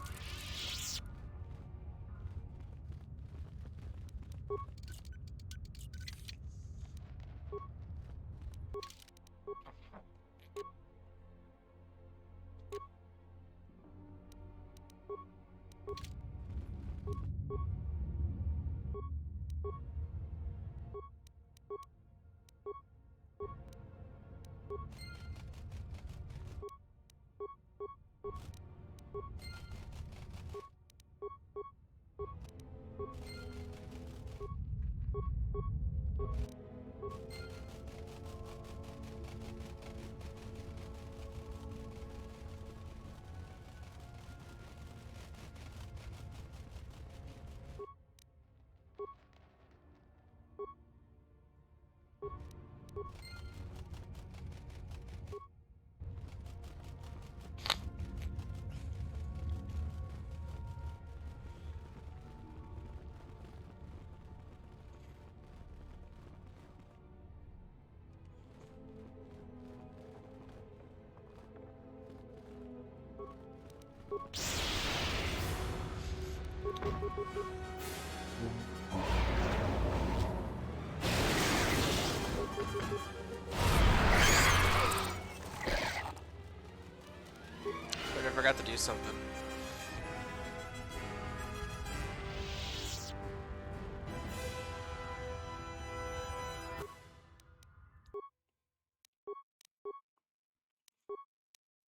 I forgot to do something.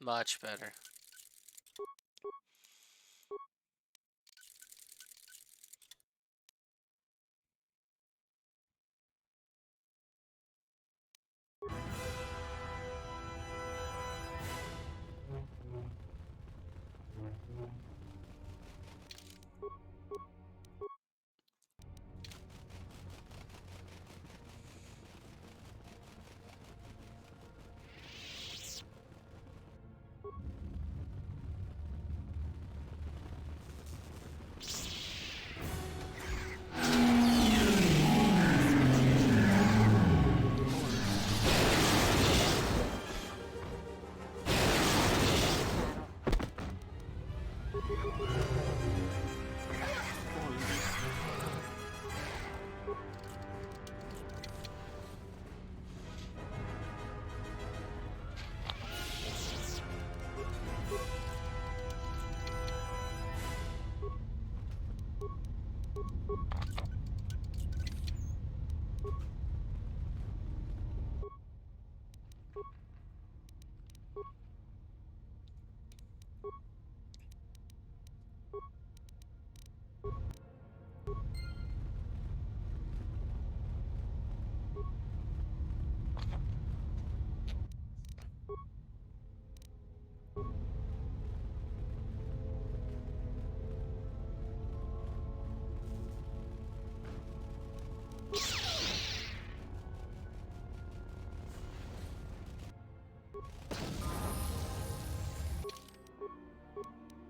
Much better.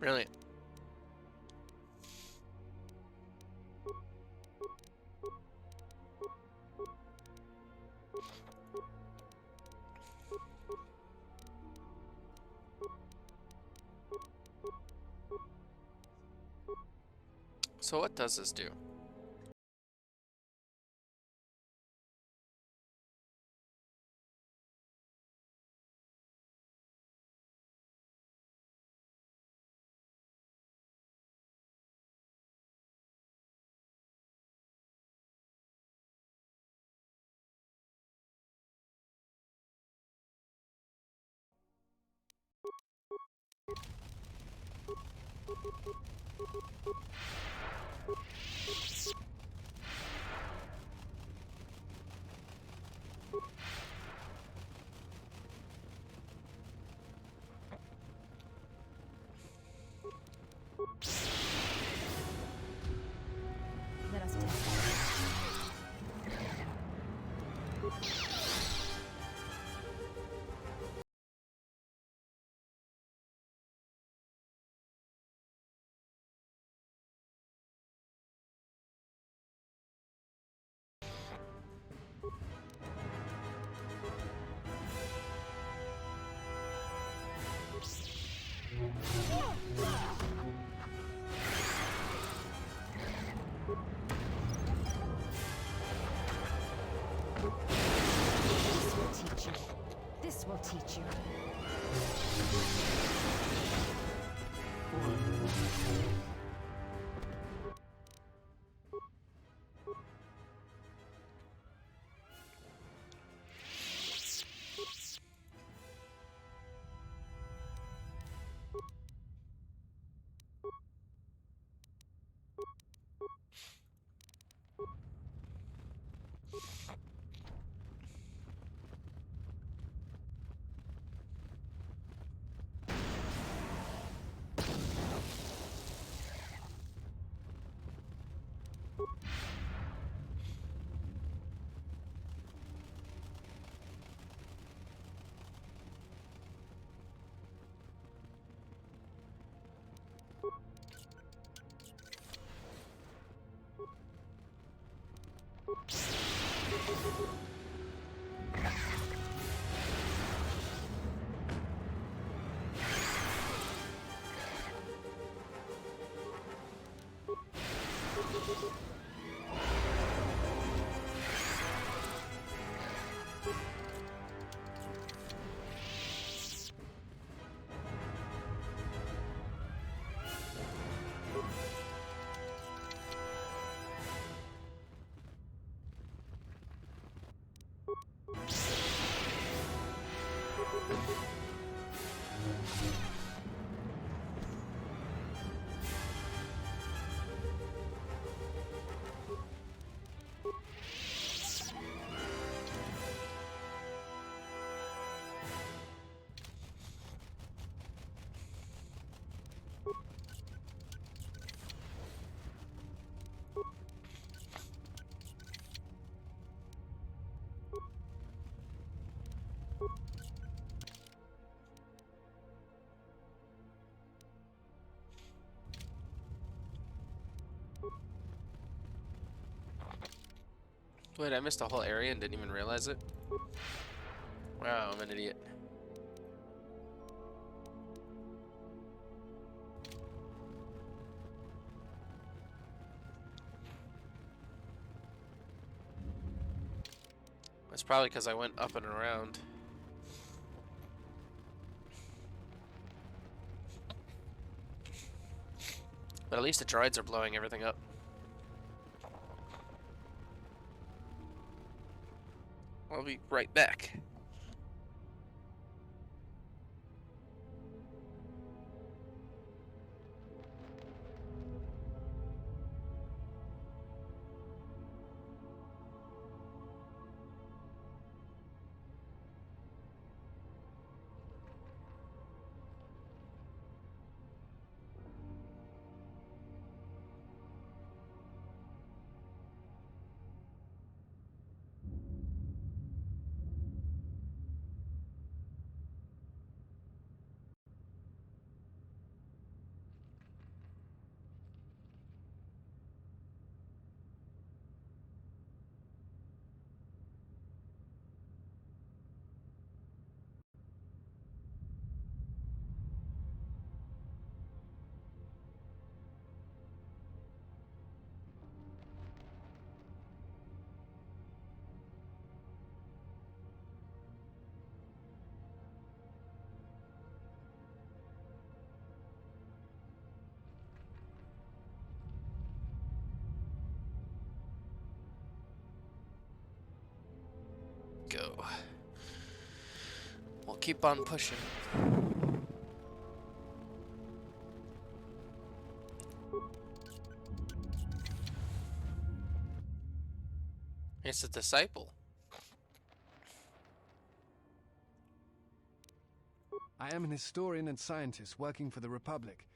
Brilliant. So what does this do? Let us test. Wait, I missed a whole area and didn't even realize it? Wow, I'm an idiot. That's probably because I went up and around. But at least the droids are blowing everything up. I'll be right back. Go. We'll keep on pushing. It's a disciple. I am an historian and scientist working for the Republic,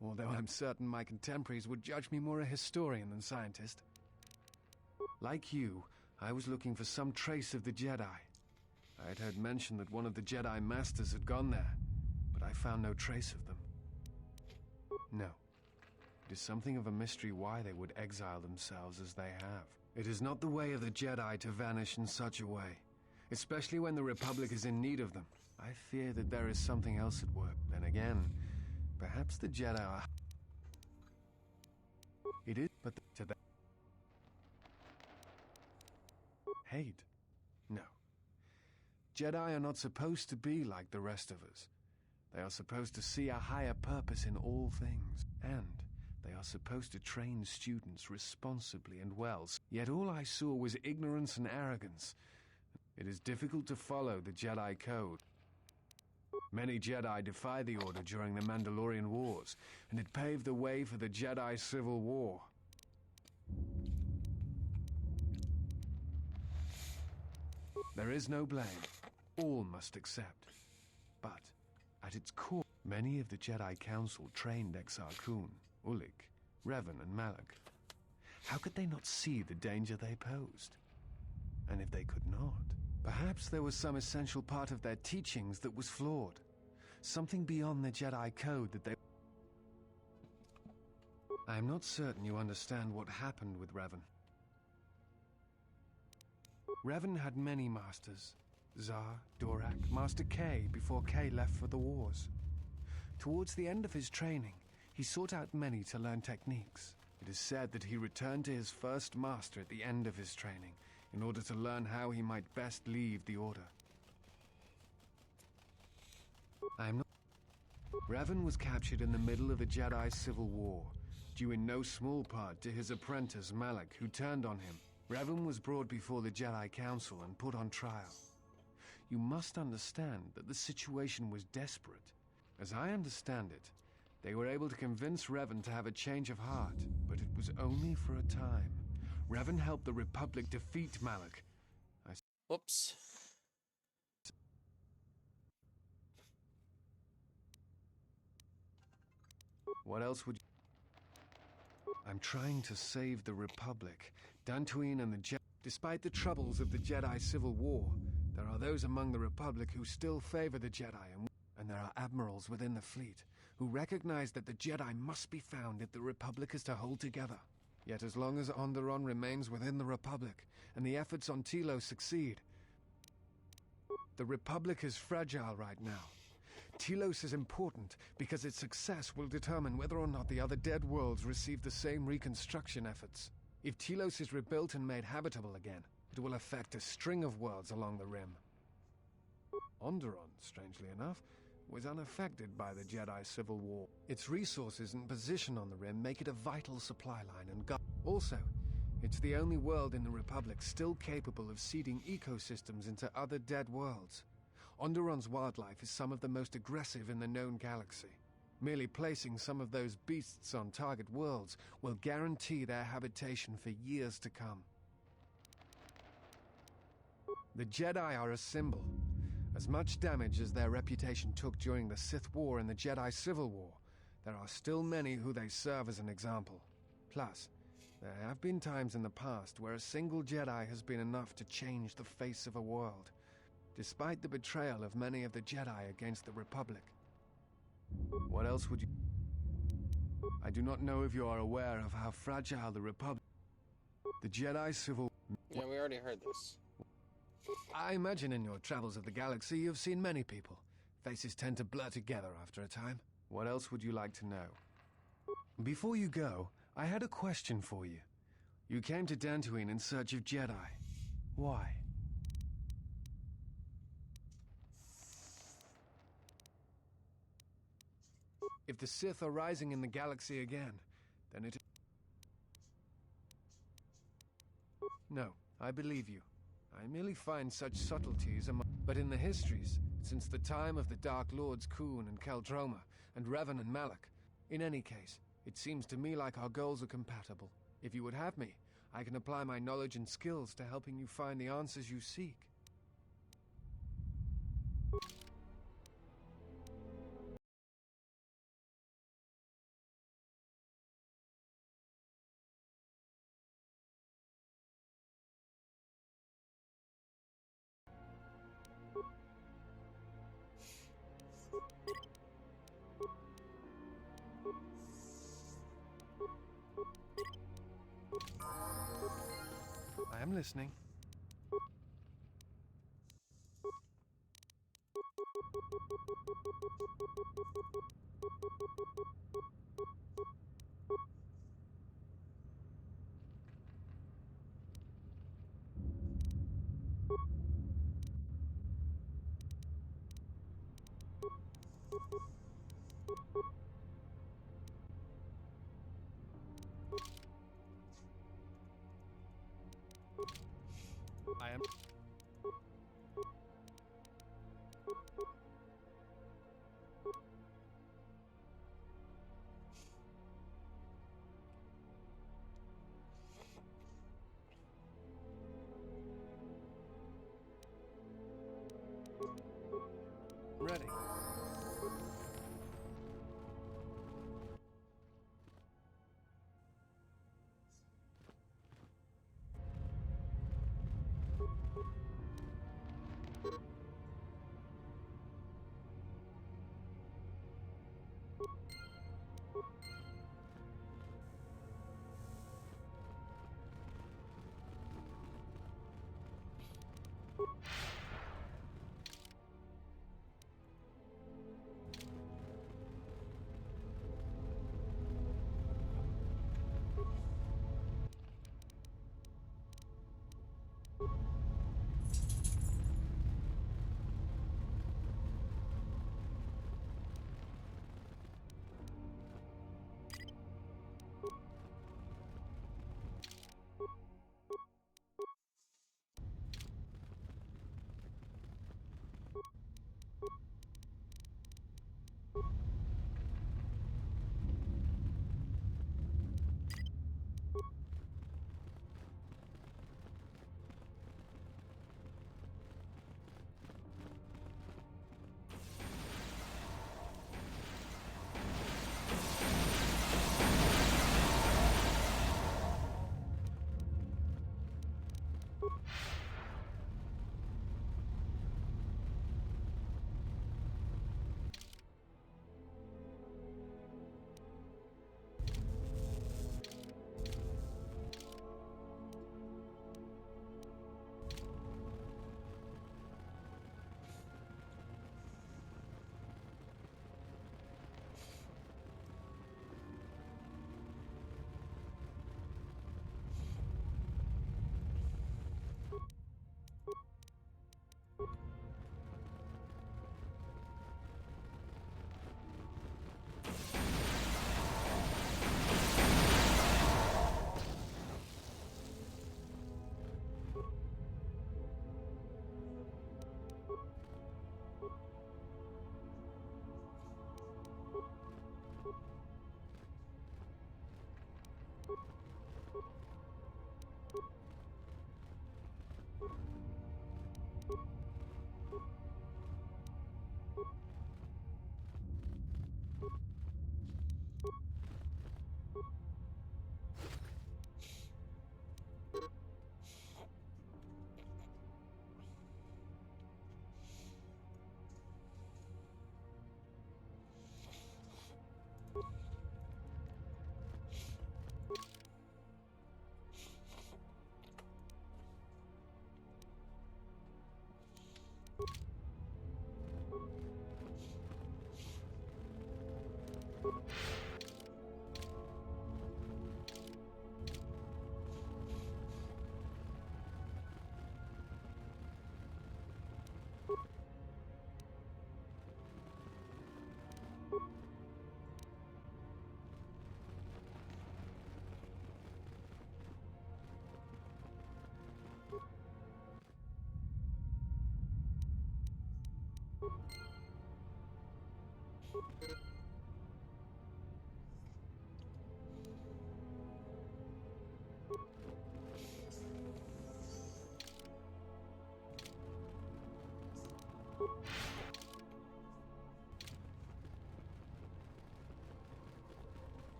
although I'm certain my contemporaries would judge me more a historian than scientist. Like you, I was looking for some trace of the Jedi. I had heard mention that one of the Jedi Masters had gone there, but I found no trace of them. No. It is something of a mystery why they would exile themselves as they have. It is not the way of the Jedi to vanish in such a way, especially when the Republic is in need of them. I fear that there is something else at work. Then again, perhaps the Jedi are... It is, but to that... Hate? No. Jedi are not supposed to be like the rest of us. They are supposed to see a higher purpose in all things, and they are supposed to train students responsibly and well. Yet all I saw was ignorance and arrogance. It is difficult to follow the Jedi Code. Many Jedi defied the Order during the Mandalorian Wars, and it paved the way for the Jedi Civil War. There is no blame. All must accept. But, at its core, many of the Jedi Council trained Exar Kun, Ulik, Revan, and Malak. How could they not see the danger they posed? And if they could not, perhaps there was some essential part of their teachings that was flawed. Something beyond the Jedi Code that they... I am not certain you understand what happened with Revan. Revan had many masters. Zar, Dorak, Master K before K left for the wars. Towards the end of his training, he sought out many to learn techniques. It It is said that he returned to his first master at the end of his training in order to learn how he might best leave the Order. I am not... Revan was captured in the middle of the Jedi Civil War, due in no small part to his apprentice Malak, who turned on him. Revan was brought before the Jedi Council and put on trial. You must understand that the situation was desperate. As I understand it, they were able to convince Revan to have a change of heart, but it was only for a time. Revan helped the Republic defeat Malak. Whoops. What else would you... I'm trying to save the Republic. Dantooine and the Jedi... Despite the troubles of the Jedi Civil War, there are those among the Republic who still favor the Jedi, and there are admirals within the fleet who recognize that the Jedi must be found if the Republic is to hold together. Yet as long as Onderon remains within the Republic, and the efforts on Telos succeed, the Republic is fragile right now. Telos is important because its success will determine whether or not the other dead worlds receive the same reconstruction efforts. If Telos is rebuilt and made habitable again, it will affect a string of worlds along the rim. Onderon, strangely enough, was unaffected by the Jedi Civil War. Its resources and position on the rim make it a vital supply line and also, it's the only world in the Republic still capable of seeding ecosystems into other dead worlds. Onderon's wildlife is some of the most aggressive in the known galaxy. Merely placing some of those beasts on target worlds will guarantee their habitation for years to come. The Jedi are a symbol. As much damage as their reputation took during the Sith War and the Jedi Civil War, there are still many who they serve as an example. Plus, there have been times in the past where a single Jedi has been enough to change the face of a world, despite the betrayal of many of the Jedi against the Republic. What else would you... I do not know if you are aware of how fragile the Republic... The Jedi Civil... Yeah, we already heard this. I imagine in your travels of the galaxy you've seen many people. Faces tend to blur together after a time. What else would you like to know? Before you go, I had a question for you. You came to Dantooine in search of Jedi. Why? If the Sith are rising in the galaxy again, then it... No, I believe you. I merely find such subtleties among... But in the histories, since the time of the Dark Lords Khoon and Keldroma, and Revan and Malak, in any case, it seems to me like our goals are compatible. If you would have me, I can apply my knowledge and skills to helping you find the answers you seek. I am listening. I am...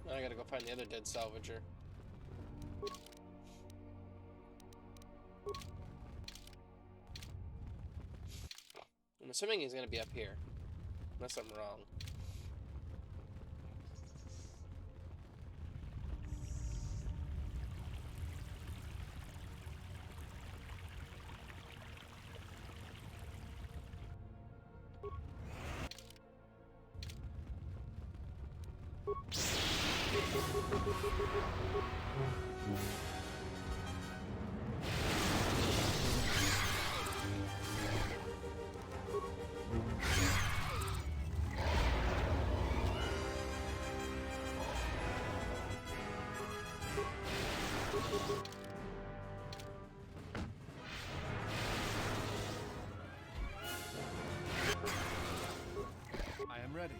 Now I gotta go find the other dead salvager. I'm assuming he's gonna be up here, unless I'm wrong. I am ready.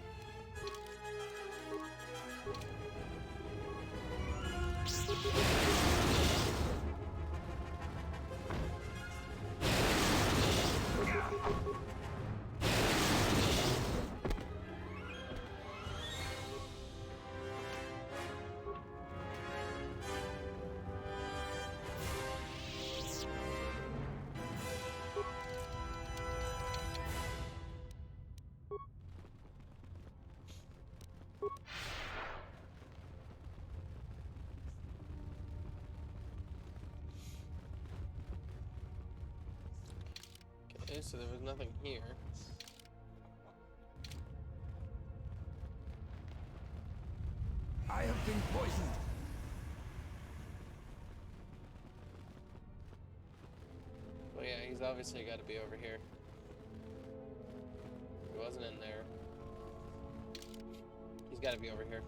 Okay, so there was nothing here. I have been poisoned. Well, yeah, he's obviously got to be over here. He wasn't in there. He's got to be over here.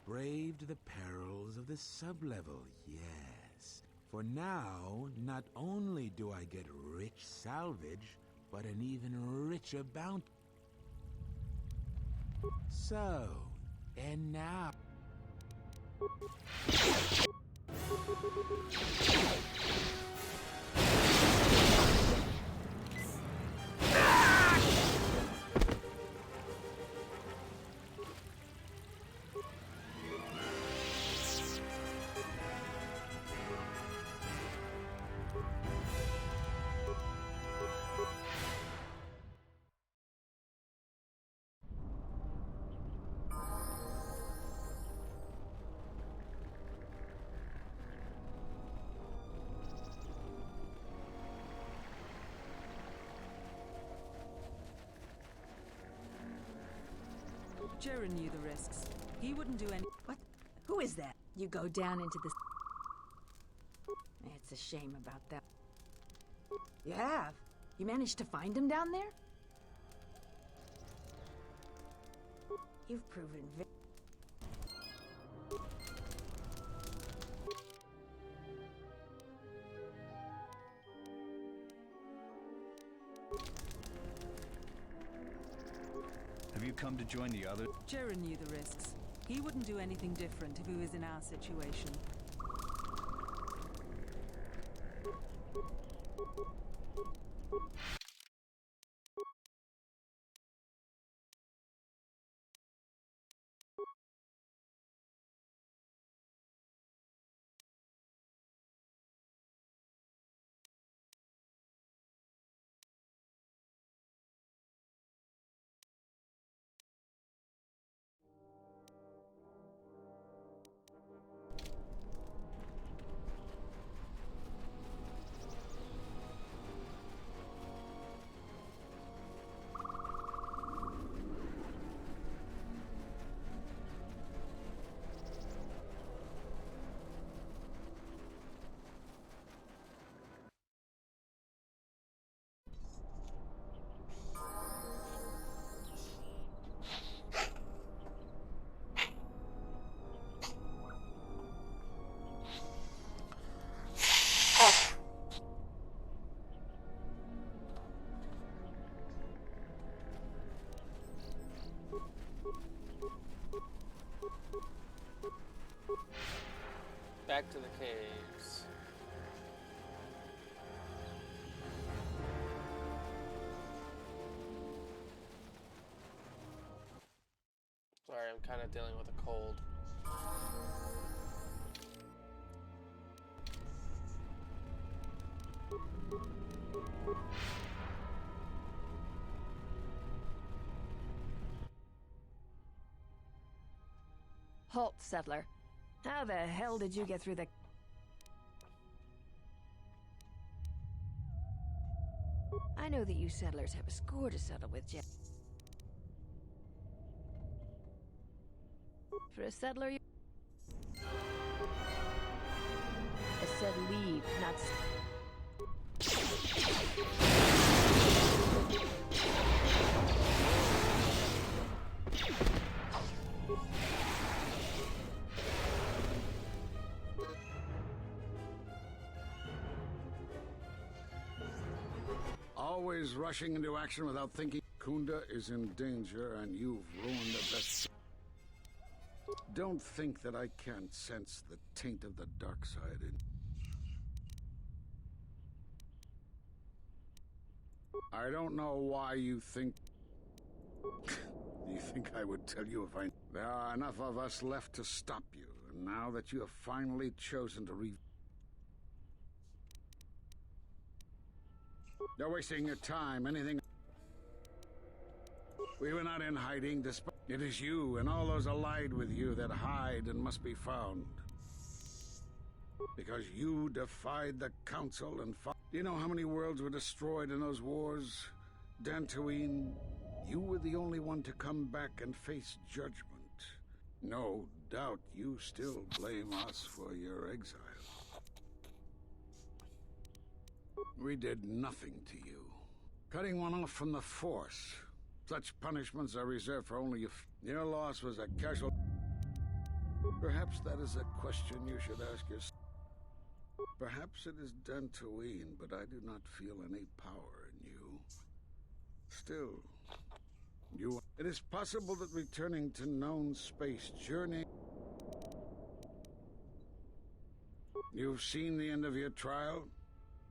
braved the perils of the sublevel, yes. For now, not only do I get rich salvage, but an even richer bounty. So, and now... Jaren knew the risks. He wouldn't do any... What? Who is that? You go down into the... It's a shame about that. You have? You managed to find him down there? You've proven Have you come to join the other? Jaren knew the risks. He wouldn't do anything different if he was in our situation. Back to the caves. Sorry, I'm kind of dealing with a cold. Halt, settler. How the hell did you get through the... I know that you settlers have a score to settle with, Jeff. For a settler, you... I said leave, not... Always rushing into action without thinking. Kunda is in danger, and you've ruined the best. Don't think that I can't sense the taint of the dark side in... I don't know why you think... You think I would tell you if I... There are enough of us left to stop you, and now that you have finally chosen to You're wasting your time. Anything... We were not in hiding, despite... It is you and all those allied with you that hide and must be found. Because you defied the Council and fought... Do you know how many worlds were destroyed in those wars? Dantooine, you were the only one to come back and face judgment. No doubt you still blame us for your exile. We did nothing to you. Cutting one off from the Force. Such punishments are reserved for only if... Your loss was a casual... Perhaps that is a question you should ask yourself. Perhaps it is Dantooine, but I do not feel any power in you. Still, it is possible that returning to known space journey... You've seen the end of your trial?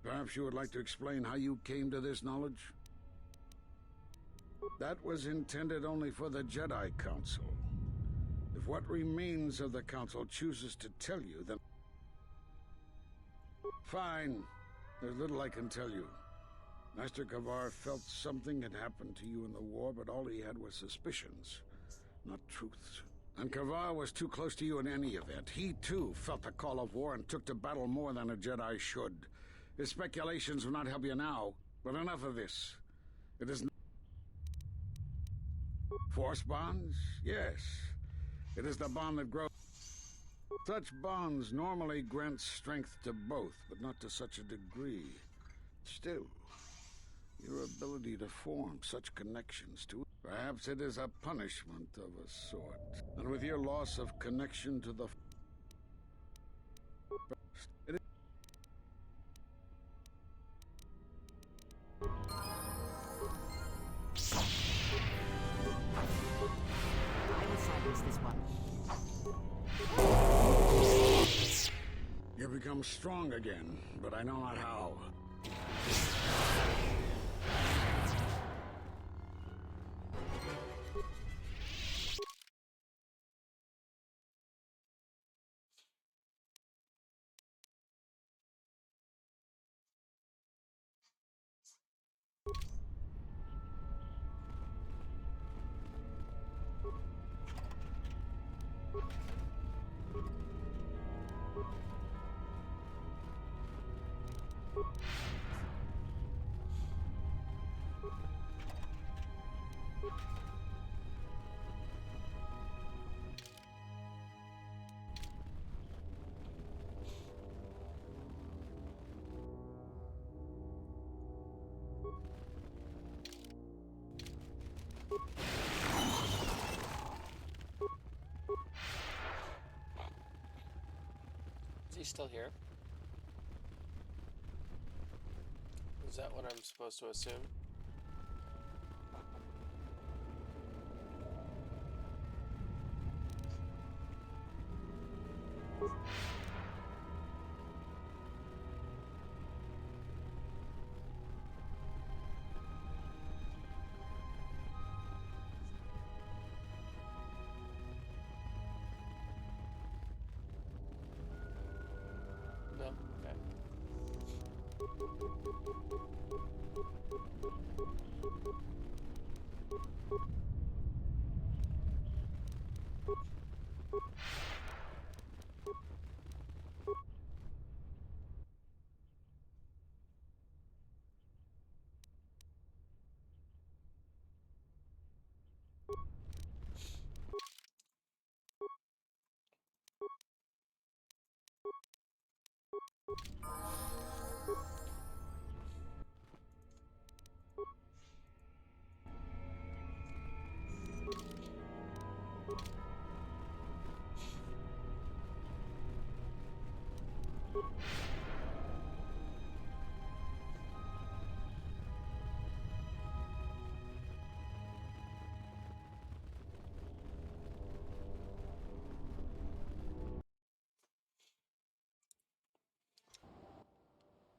Perhaps you would like to explain how you came to this knowledge? That was intended only for the Jedi Council. If what remains of the Council chooses to tell you, then... Fine. There's little I can tell you. Master Kavar felt something had happened to you in the war, but all he had was suspicions, not truths. And Kavar was too close to you in any event. He, too, felt the call of war and took to battle more than a Jedi should. His speculations will not help you now, but enough of this. It is... Force bonds? Yes. It is the bond that grows... Such bonds normally grant strength to both, but not to such a degree. Still, your ability to form such connections to... Perhaps it is a punishment of a sort. And with your loss of connection to the... It is... I will silence this one. You become strong again, but I know not how. Is he still here? Is that what I'm supposed to assume? No? Okay.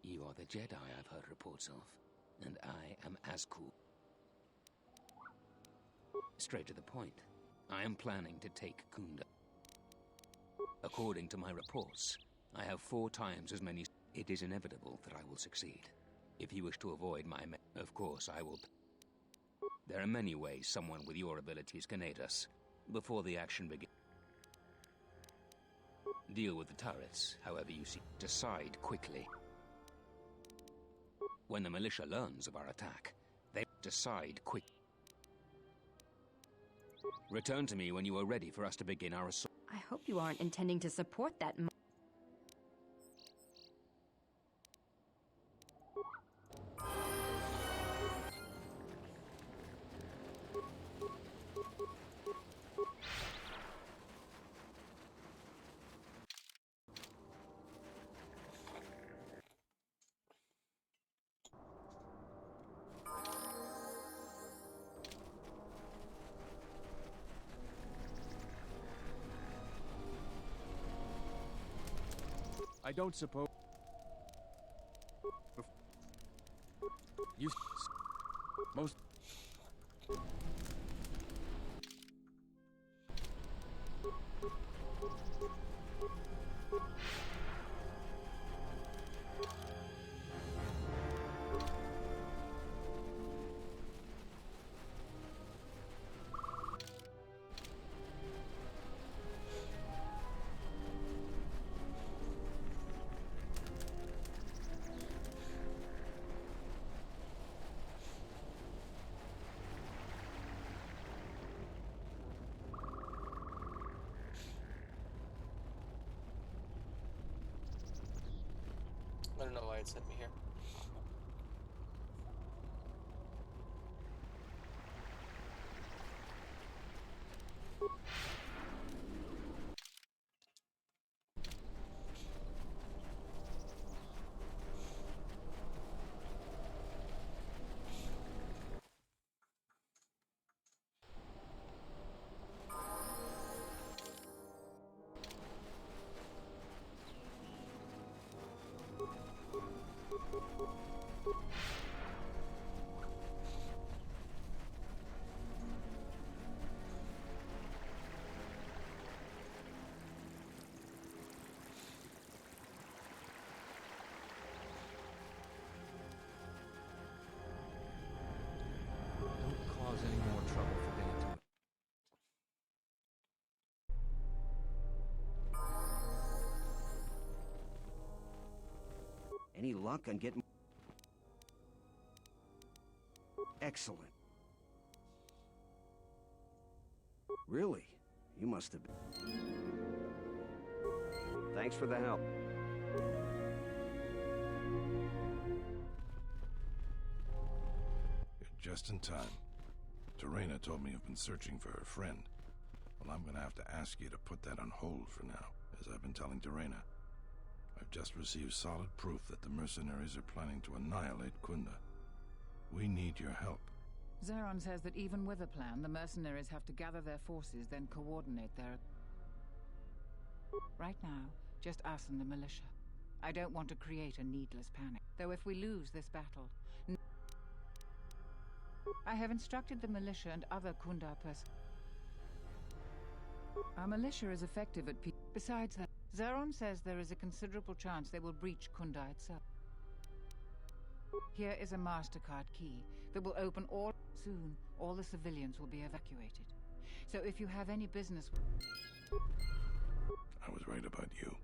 You are the Jedi I've heard reports of, and I am Azkul. Straight to the point, I am planning to take Kunda. According to my reports, I have 4 times as many... It is inevitable that I will succeed. If you wish to avoid my... Of course, I will... There are many ways someone with your abilities can aid us, before the action begins. Deal with the turrets, however you see. Decide quickly. When the militia learns of our attack, they decide quick. Return to me when you are ready for us to begin our assault. I hope you aren't intending to support that. I don't suppose... You... Most... I don't know why it sent me here. Don't cause any more trouble for Dantooine. Any luck on getting... Excellent. Really? You must have been... Thanks for the help. You're just in time. Terena told me you've been searching for her friend. Well, I'm gonna have to ask you to put that on hold for now, as I've been telling Terena. I've just received solid proof that the mercenaries are planning to annihilate Kunda. We need your help. Zeron says that even with a plan, the mercenaries have to gather their forces, then coordinate their... Right now, just us and the militia. I don't want to create a needless panic. Though if we lose this battle... I have instructed the militia and other Kunda Our militia is effective at Besides that, Zeron says there is a considerable chance they will breach Kunda itself. Here is a MasterCard key that will open all... Soon, all the civilians will be evacuated. So if you have any business... I was right about you.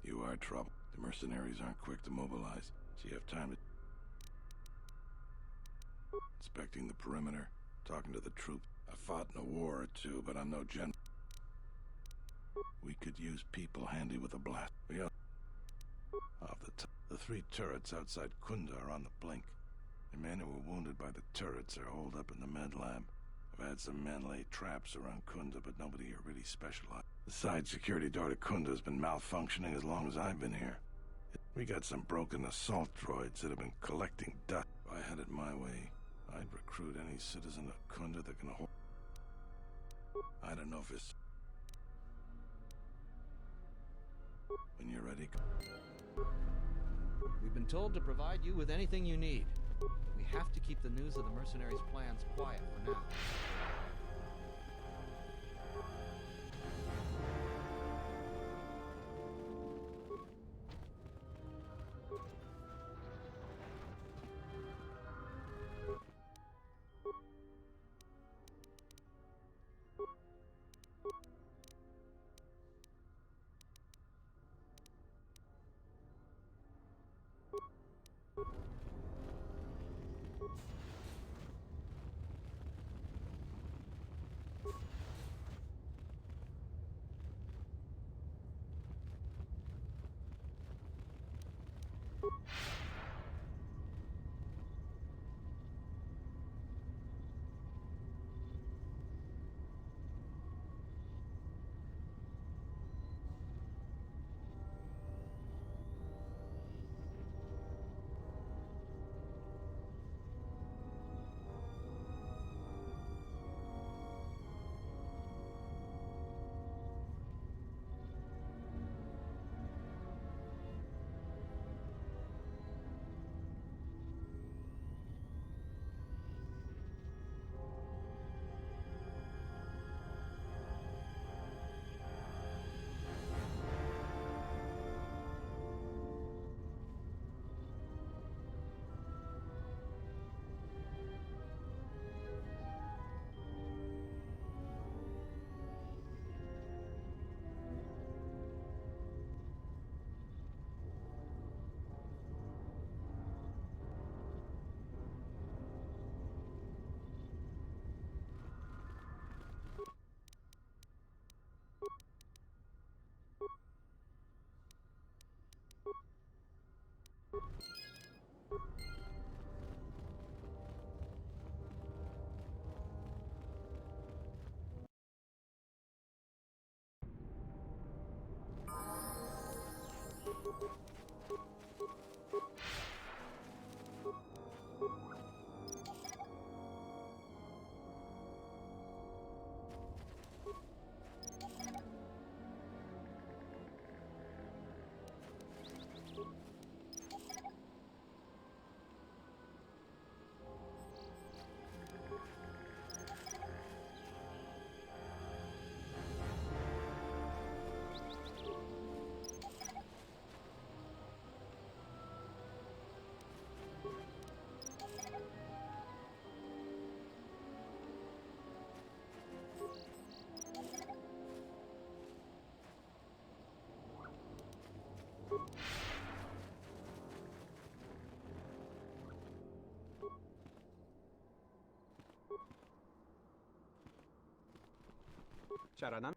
You are trouble. The mercenaries aren't quick to mobilize, so you have time to... Inspecting the perimeter, talking to the troops. I've fought in a war or two, but I'm no general. We could use people handy with a blast. We are... Off the 3 turrets outside Kunda are on the blink. The men who were wounded by the turrets are holed up in the med lab. I've had some men lay traps around Kunda, but nobody here really specialized. The side security door to Kunda has been malfunctioning as long as I've been here. We got some broken assault droids that have been collecting dust. If I had it my way, I'd recruit any citizen of Kunda that can hold... I don't know if it's... When you're ready... We've been told to provide you with anything you need. We have to keep the news of the mercenaries' plans quiet for now. Charanan.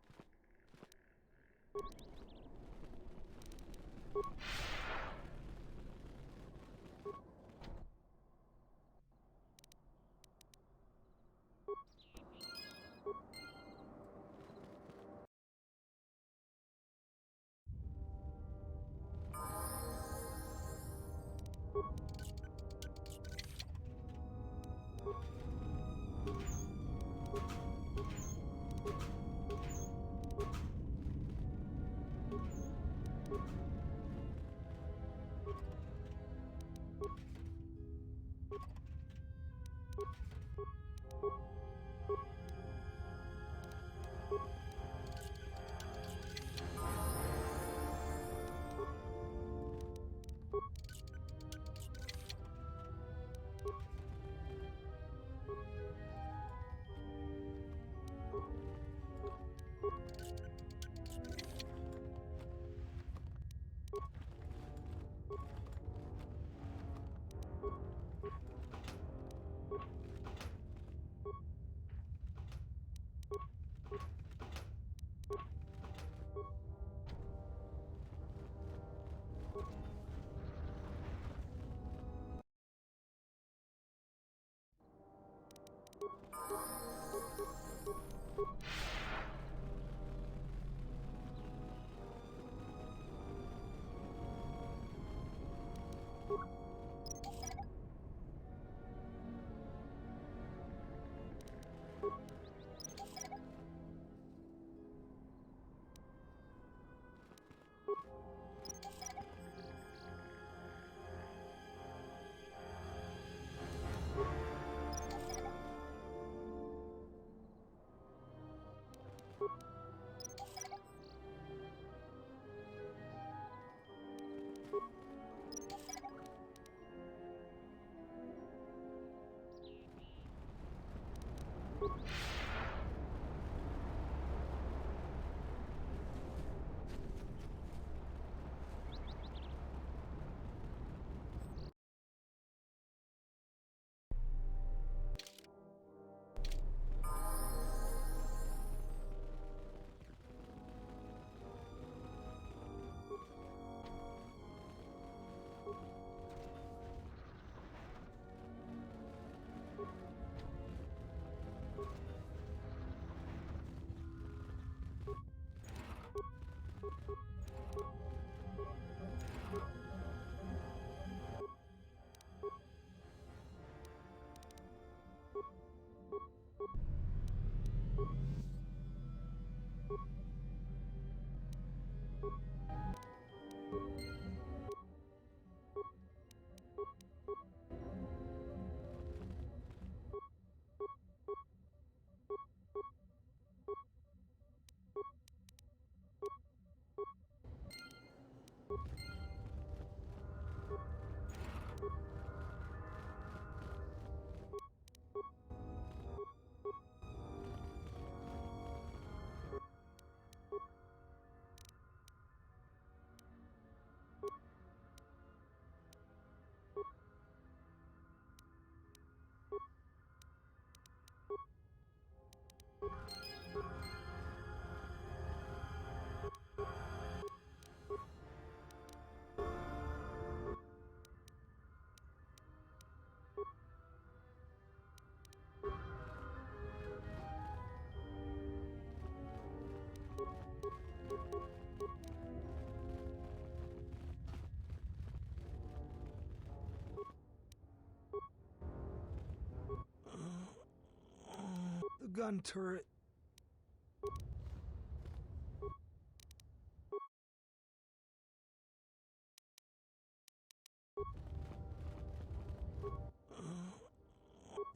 The gun turret.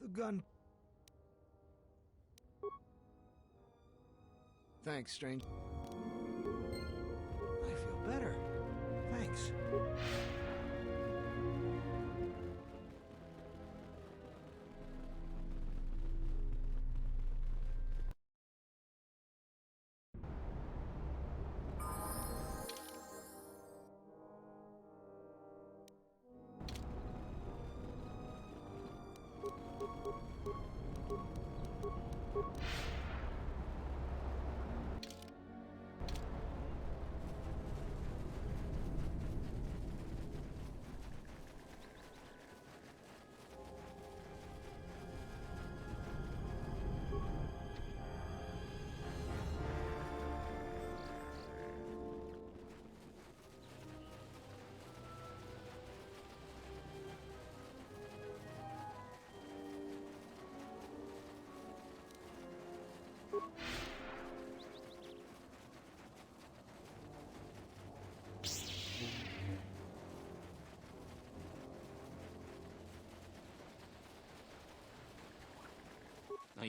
The gun. Thanks, stranger. I feel better. Thanks.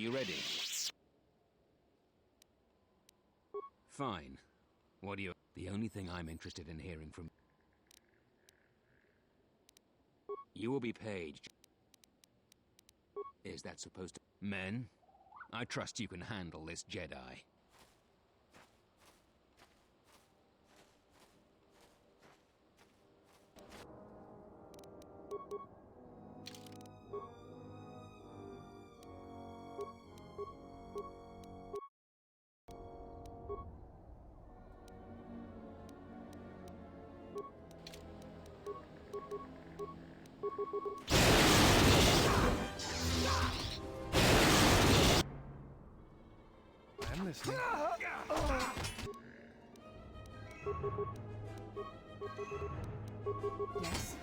you ready? Fine. What do you... The only thing I'm interested in hearing from... You will be paid. Is that supposed to... Men? I trust you can handle this Jedi. I'm listening. Yes?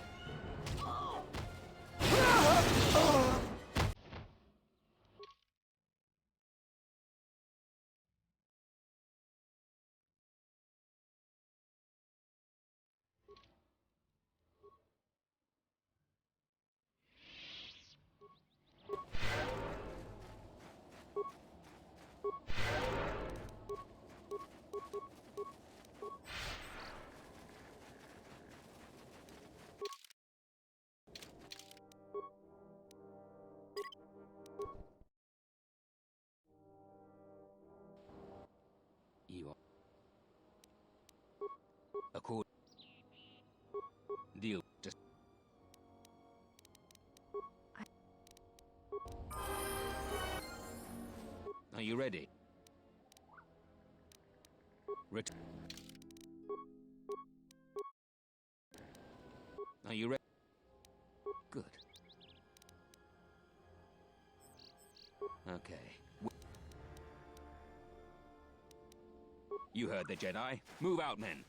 You are... Accord... Deal. Just... Are you ready? Return. Are you ready? Good. Okay. You heard the Jedi. Move out, men.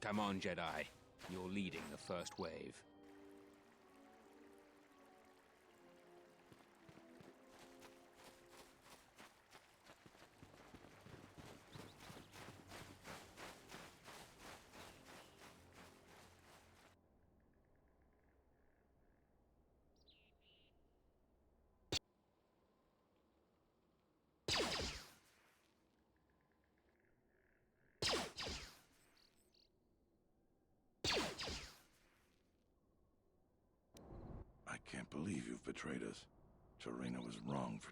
Come on, Jedi. You're leading the first wave. I can't believe you've betrayed us. Torena was wrong for...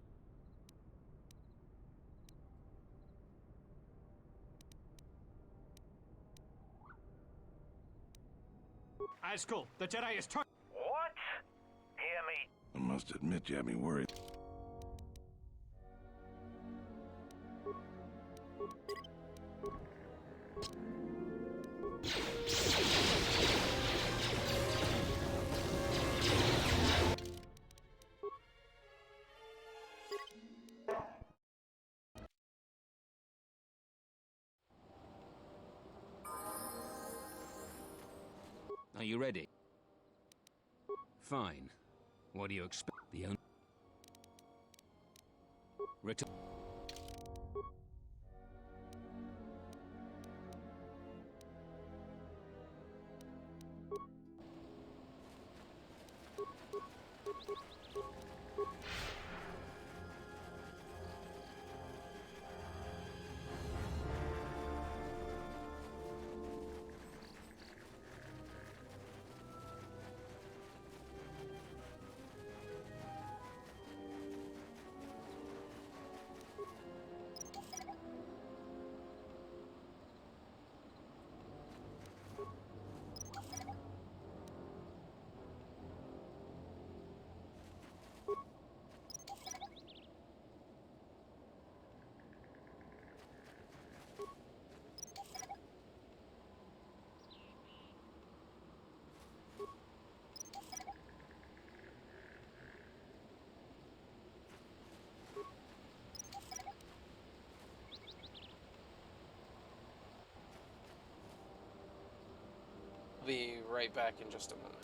Askel, the Jedi is turning. What? Hear me. I must admit you had me worried. Are you ready? Fine. What do you expect? The only... Return. Be right back in just a moment.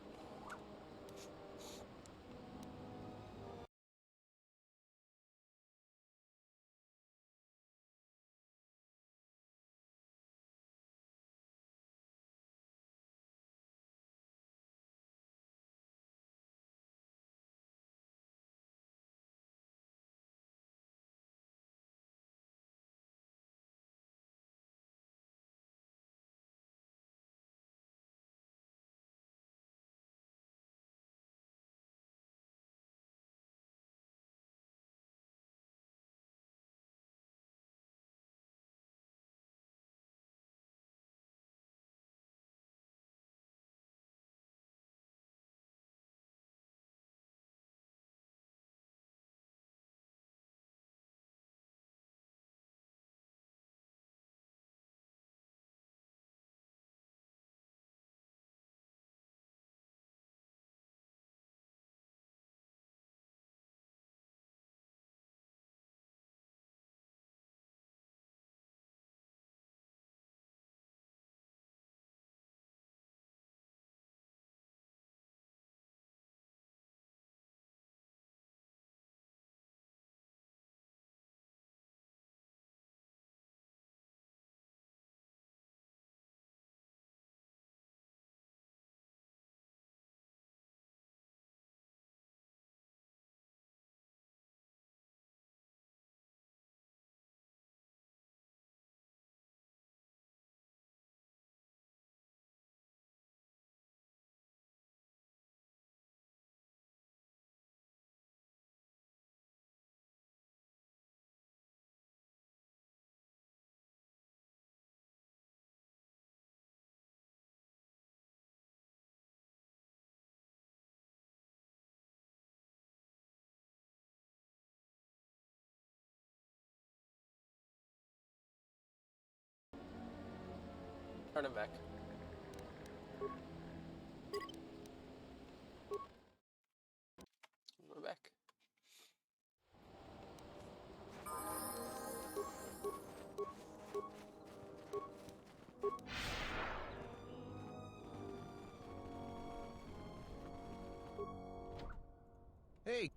Turn him back. We're back. Hey!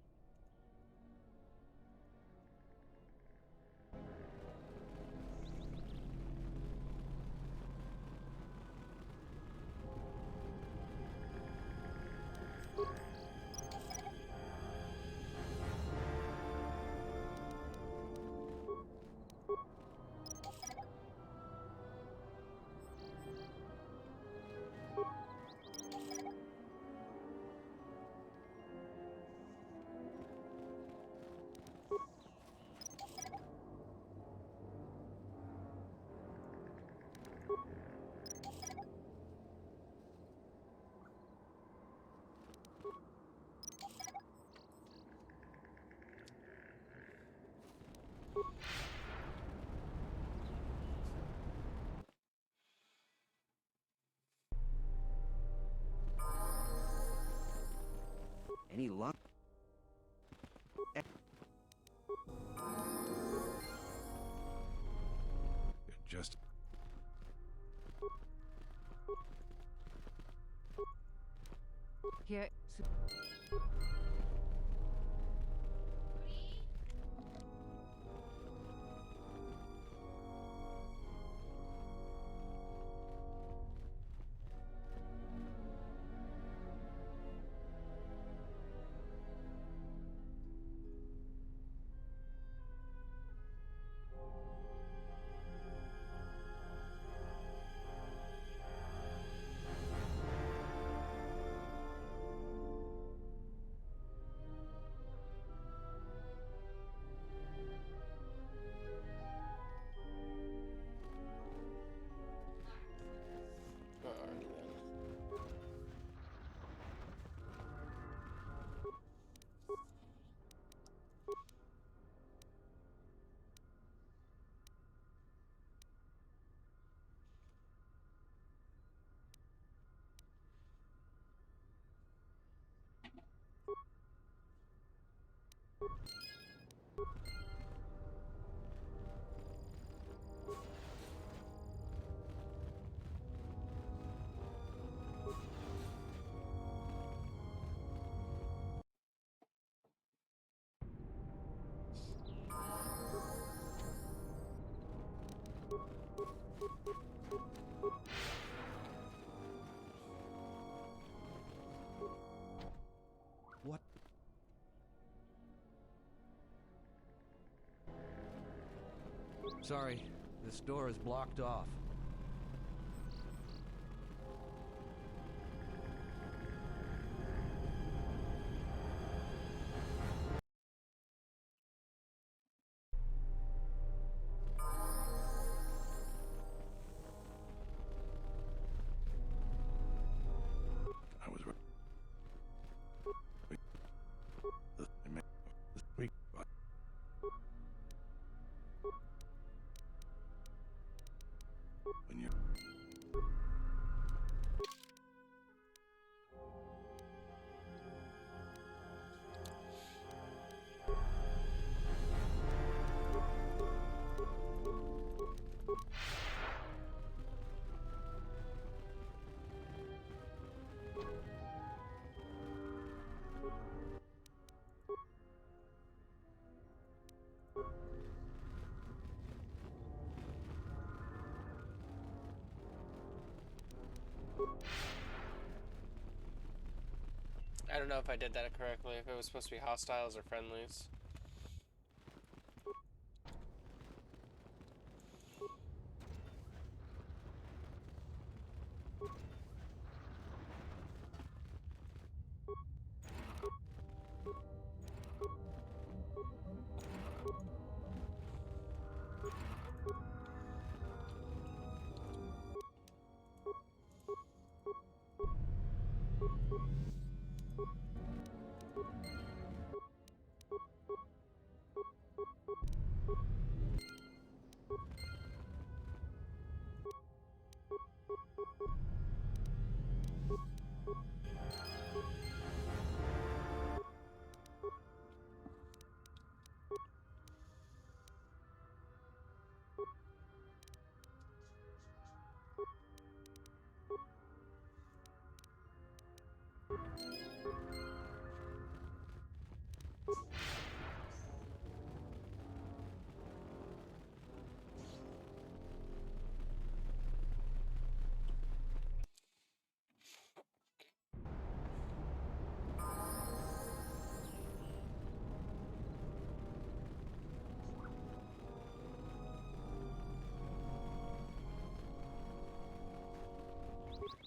Any luck? Just... Here. Alrighty then. What? Sorry, this door is blocked off. I was right. When you're... I don't know if I did that correctly, if it was supposed to be hostiles or friendlies.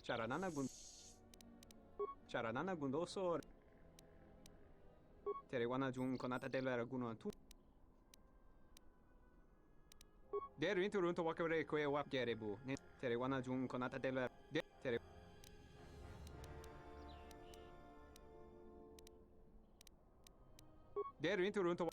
Charanana Gundosor. Terewana Jun Konata de la Laguna tu. Der Interunto Wakare Kwe Wap Gerebu. Terewana Jun Konata de la. Der Interunto.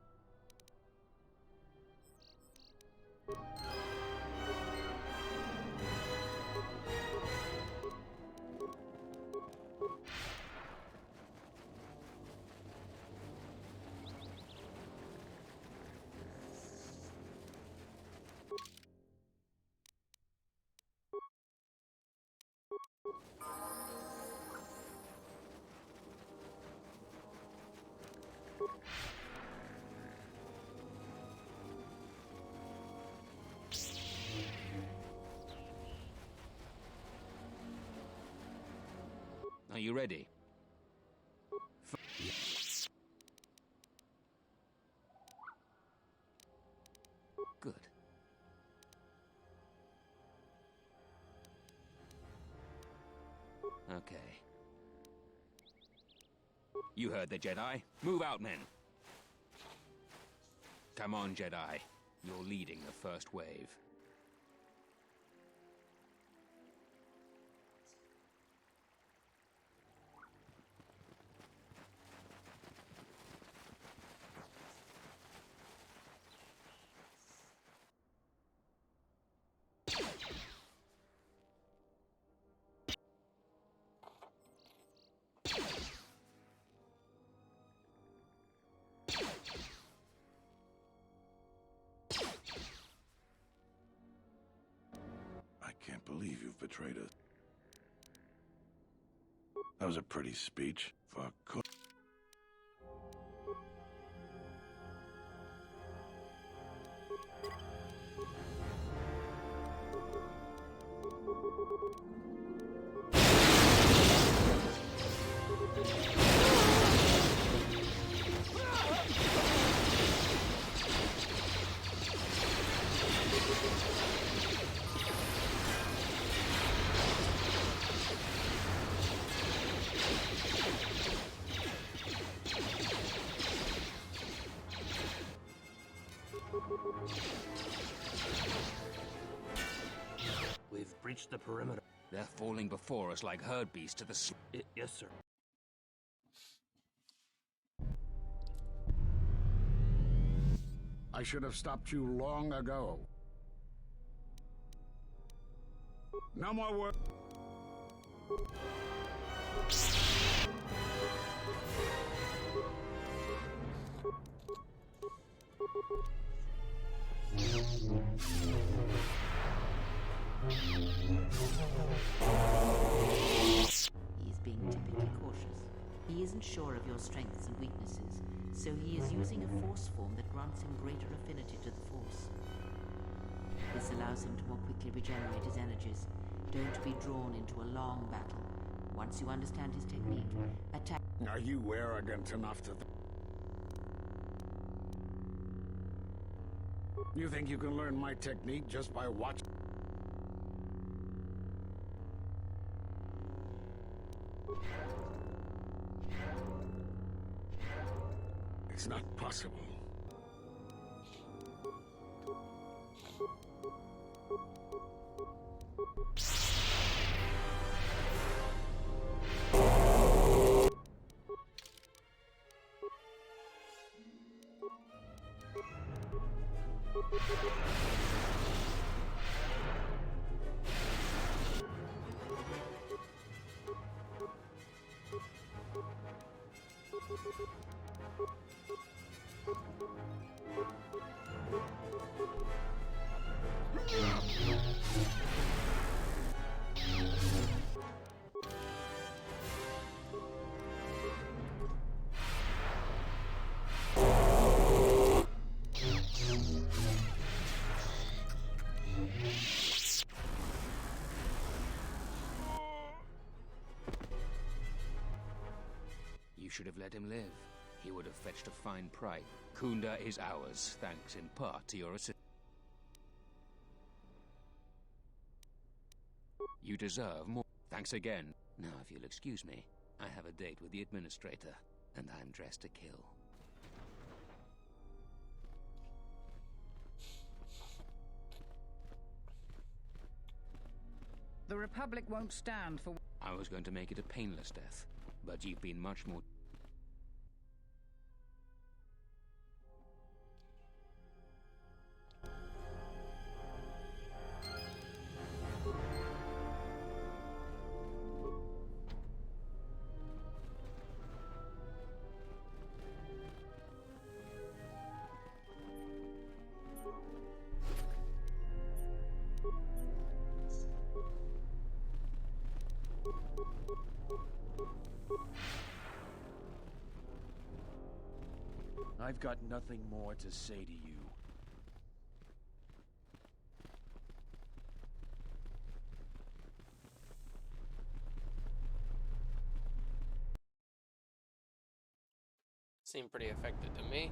Are you ready? Good. Okay. You heard the Jedi. Move out, men. Come on, Jedi. You're leading the first wave. I can't believe you've betrayed us. That was a pretty speech. Fuck. We've breached the perimeter. They're falling before us like herd beasts to the Yes, sir. I should have stopped you long ago. No more work. He is being typically cautious. He isn't sure of your strengths and weaknesses, so he is using a force form that grants him greater affinity to the force. This allows him to more quickly regenerate his energies. Don't be drawn into a long battle. Once you understand his technique, attack. Are you arrogant enough to... You think you can learn my technique just by watching? It's not possible. You should have let him live. He would have fetched a fine price. Kunda is ours, thanks in part to your assistance. You deserve more. Thanks again. Now, if you'll excuse me, I have a date with the administrator, and I'm dressed to kill. The Republic won't stand for... I was going to make it a painless death, but you've been much more... I've got nothing more to say to you. Seemed pretty affected to me.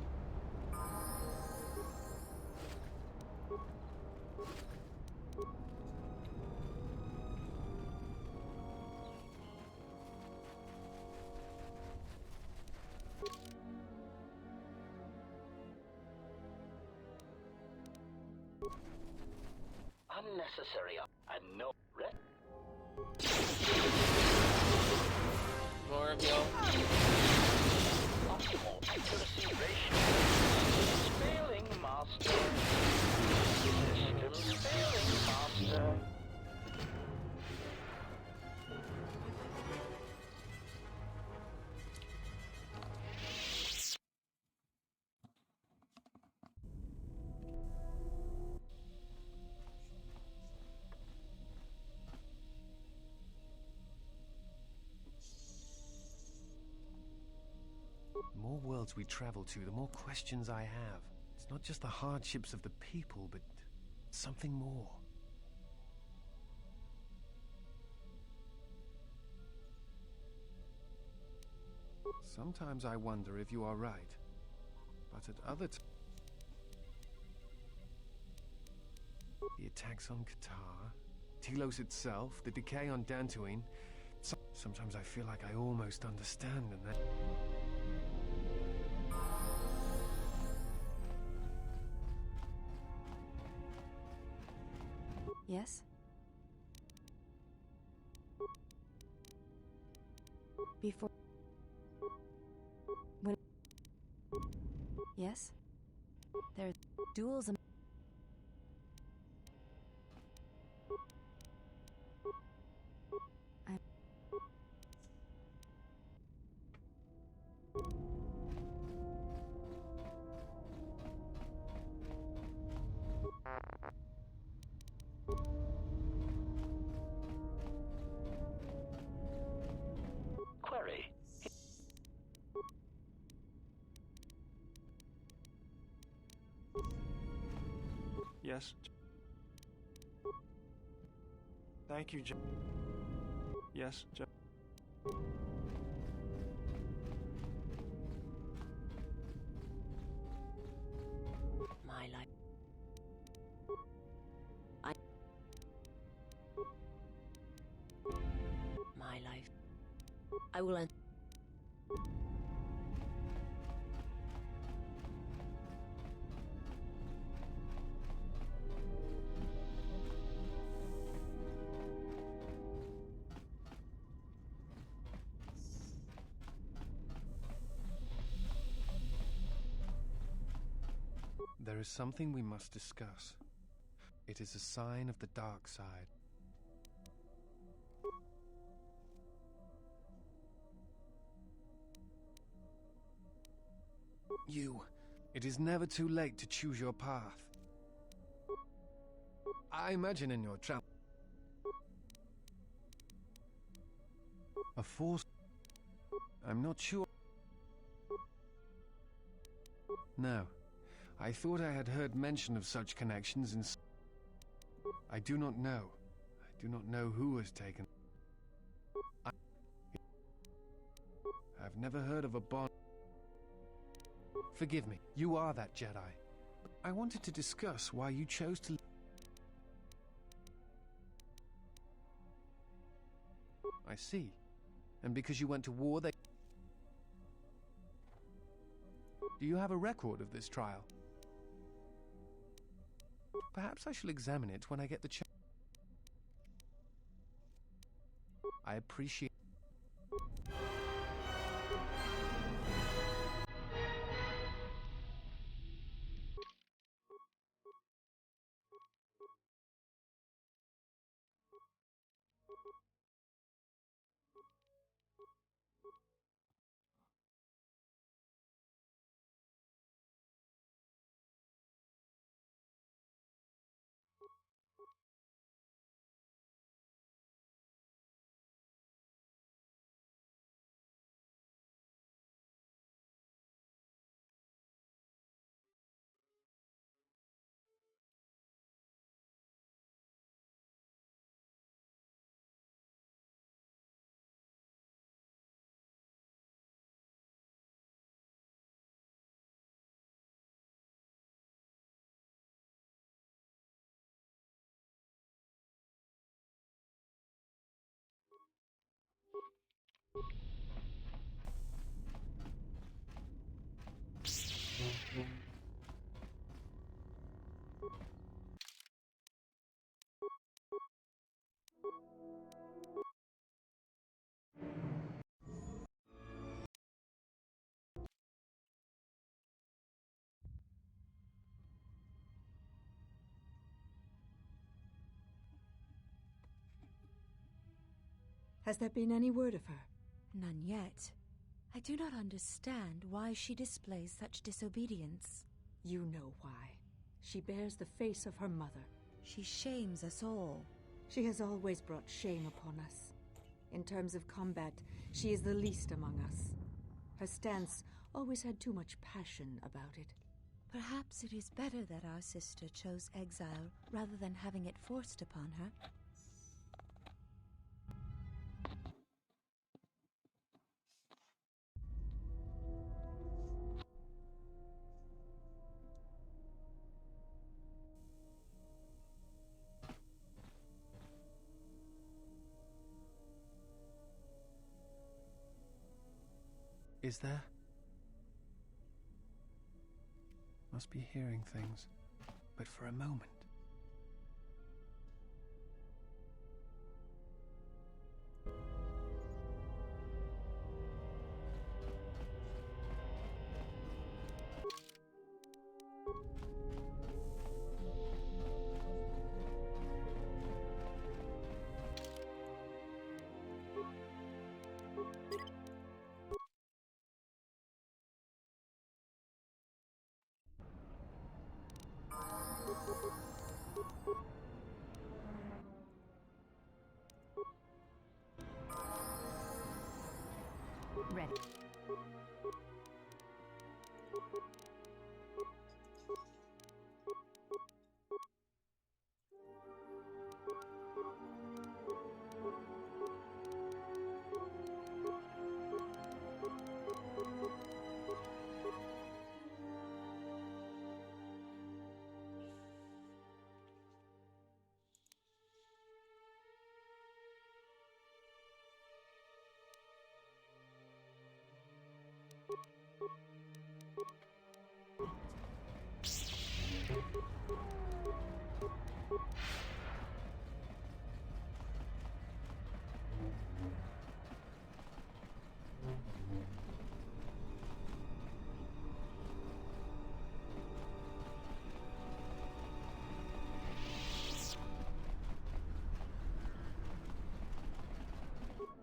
Unnecessary. I'm no... More of y'all. Optimal accuracy ratio. Failing master. Systems failing master. The more worlds we travel to, the more questions I have. It's not just the hardships of the people, but something more. Sometimes I wonder if you are right, but at other times... The attacks on Qatar, Telos itself, the decay on Dantooine... Sometimes I feel like I almost understand, and that... Yes? Before... When... Yes? There are duels and... Query. Yes. Thank you, Joe. Yes, Joe. My life. My life. I will end. There is something we must discuss. It is a sign of the dark side. It is never too late to choose your path. I imagine in your travel... A force... I'm not sure... No. I thought I had heard mention of such connections in... I do not know. I do not know who has taken... I've never heard of a bond... Forgive me, you are that Jedi. I wanted to discuss why you chose to... I see. And because you went to war, they... Do you have a record of this trial? Perhaps I shall examine it when I get the chance. I appreciate... Has there been any word of her? None yet. I do not understand why she displays such disobedience. You know why. She bears the face of her mother. She shames us all. She has always brought shame upon us. In terms of combat, she is the least among us. Her stance always had too much passion about it. Perhaps it is better that our sister chose exile rather than having it forced upon her. Is there? Must be hearing things. But for a moment. Ready.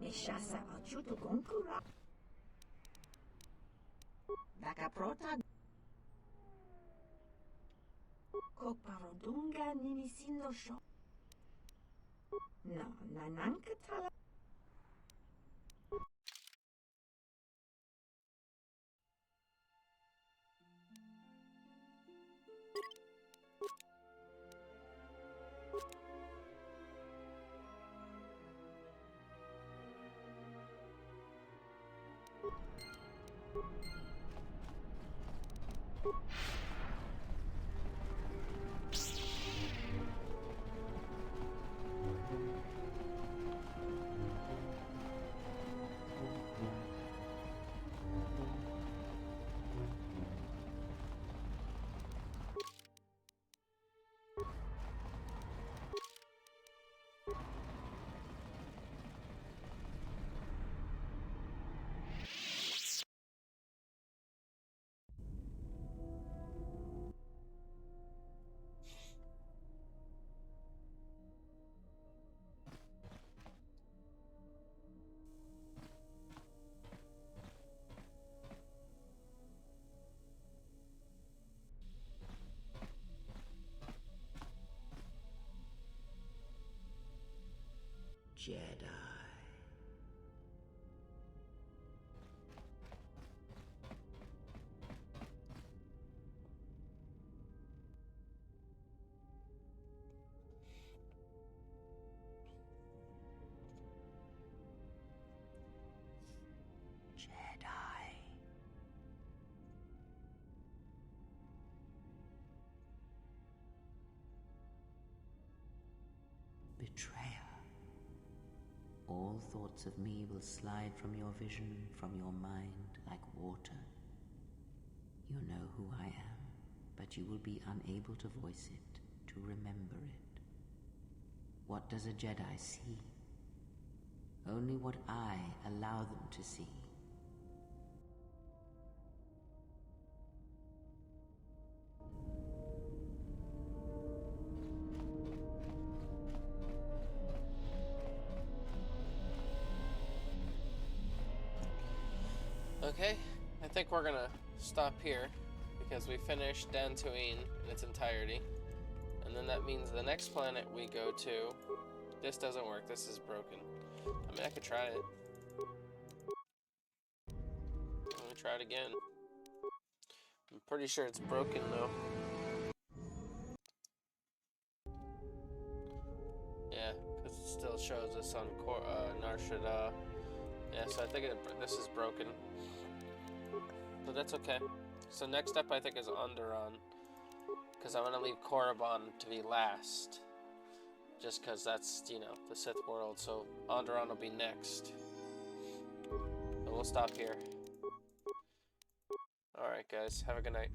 Nishasa achutu gonkura. Daka prota. Kokparodunga nimisindo sho. No, nanankatala. Jedi. Betrayer. All thoughts of me will slide from your vision, from your mind, like water. You know who I am, but you will be unable to voice it, to remember it. What does a Jedi see? Only what I allow them to see. Okay, I think we're gonna stop here because we finished Dantooine in its entirety. And then that means the next planet we go to, this doesn't work, this is broken. I mean, I could try it. Let me try it again. I'm pretty sure it's broken though. Yeah, because it still shows us on Nar Shaddaa. Yeah, so I think this is broken. But that's okay. So next up I think is Onderon. Because I'm going to leave Korriban to be last. Just because that's, you know, the Sith world. So Onderon will be next. But we'll stop here. Alright guys, have a good night.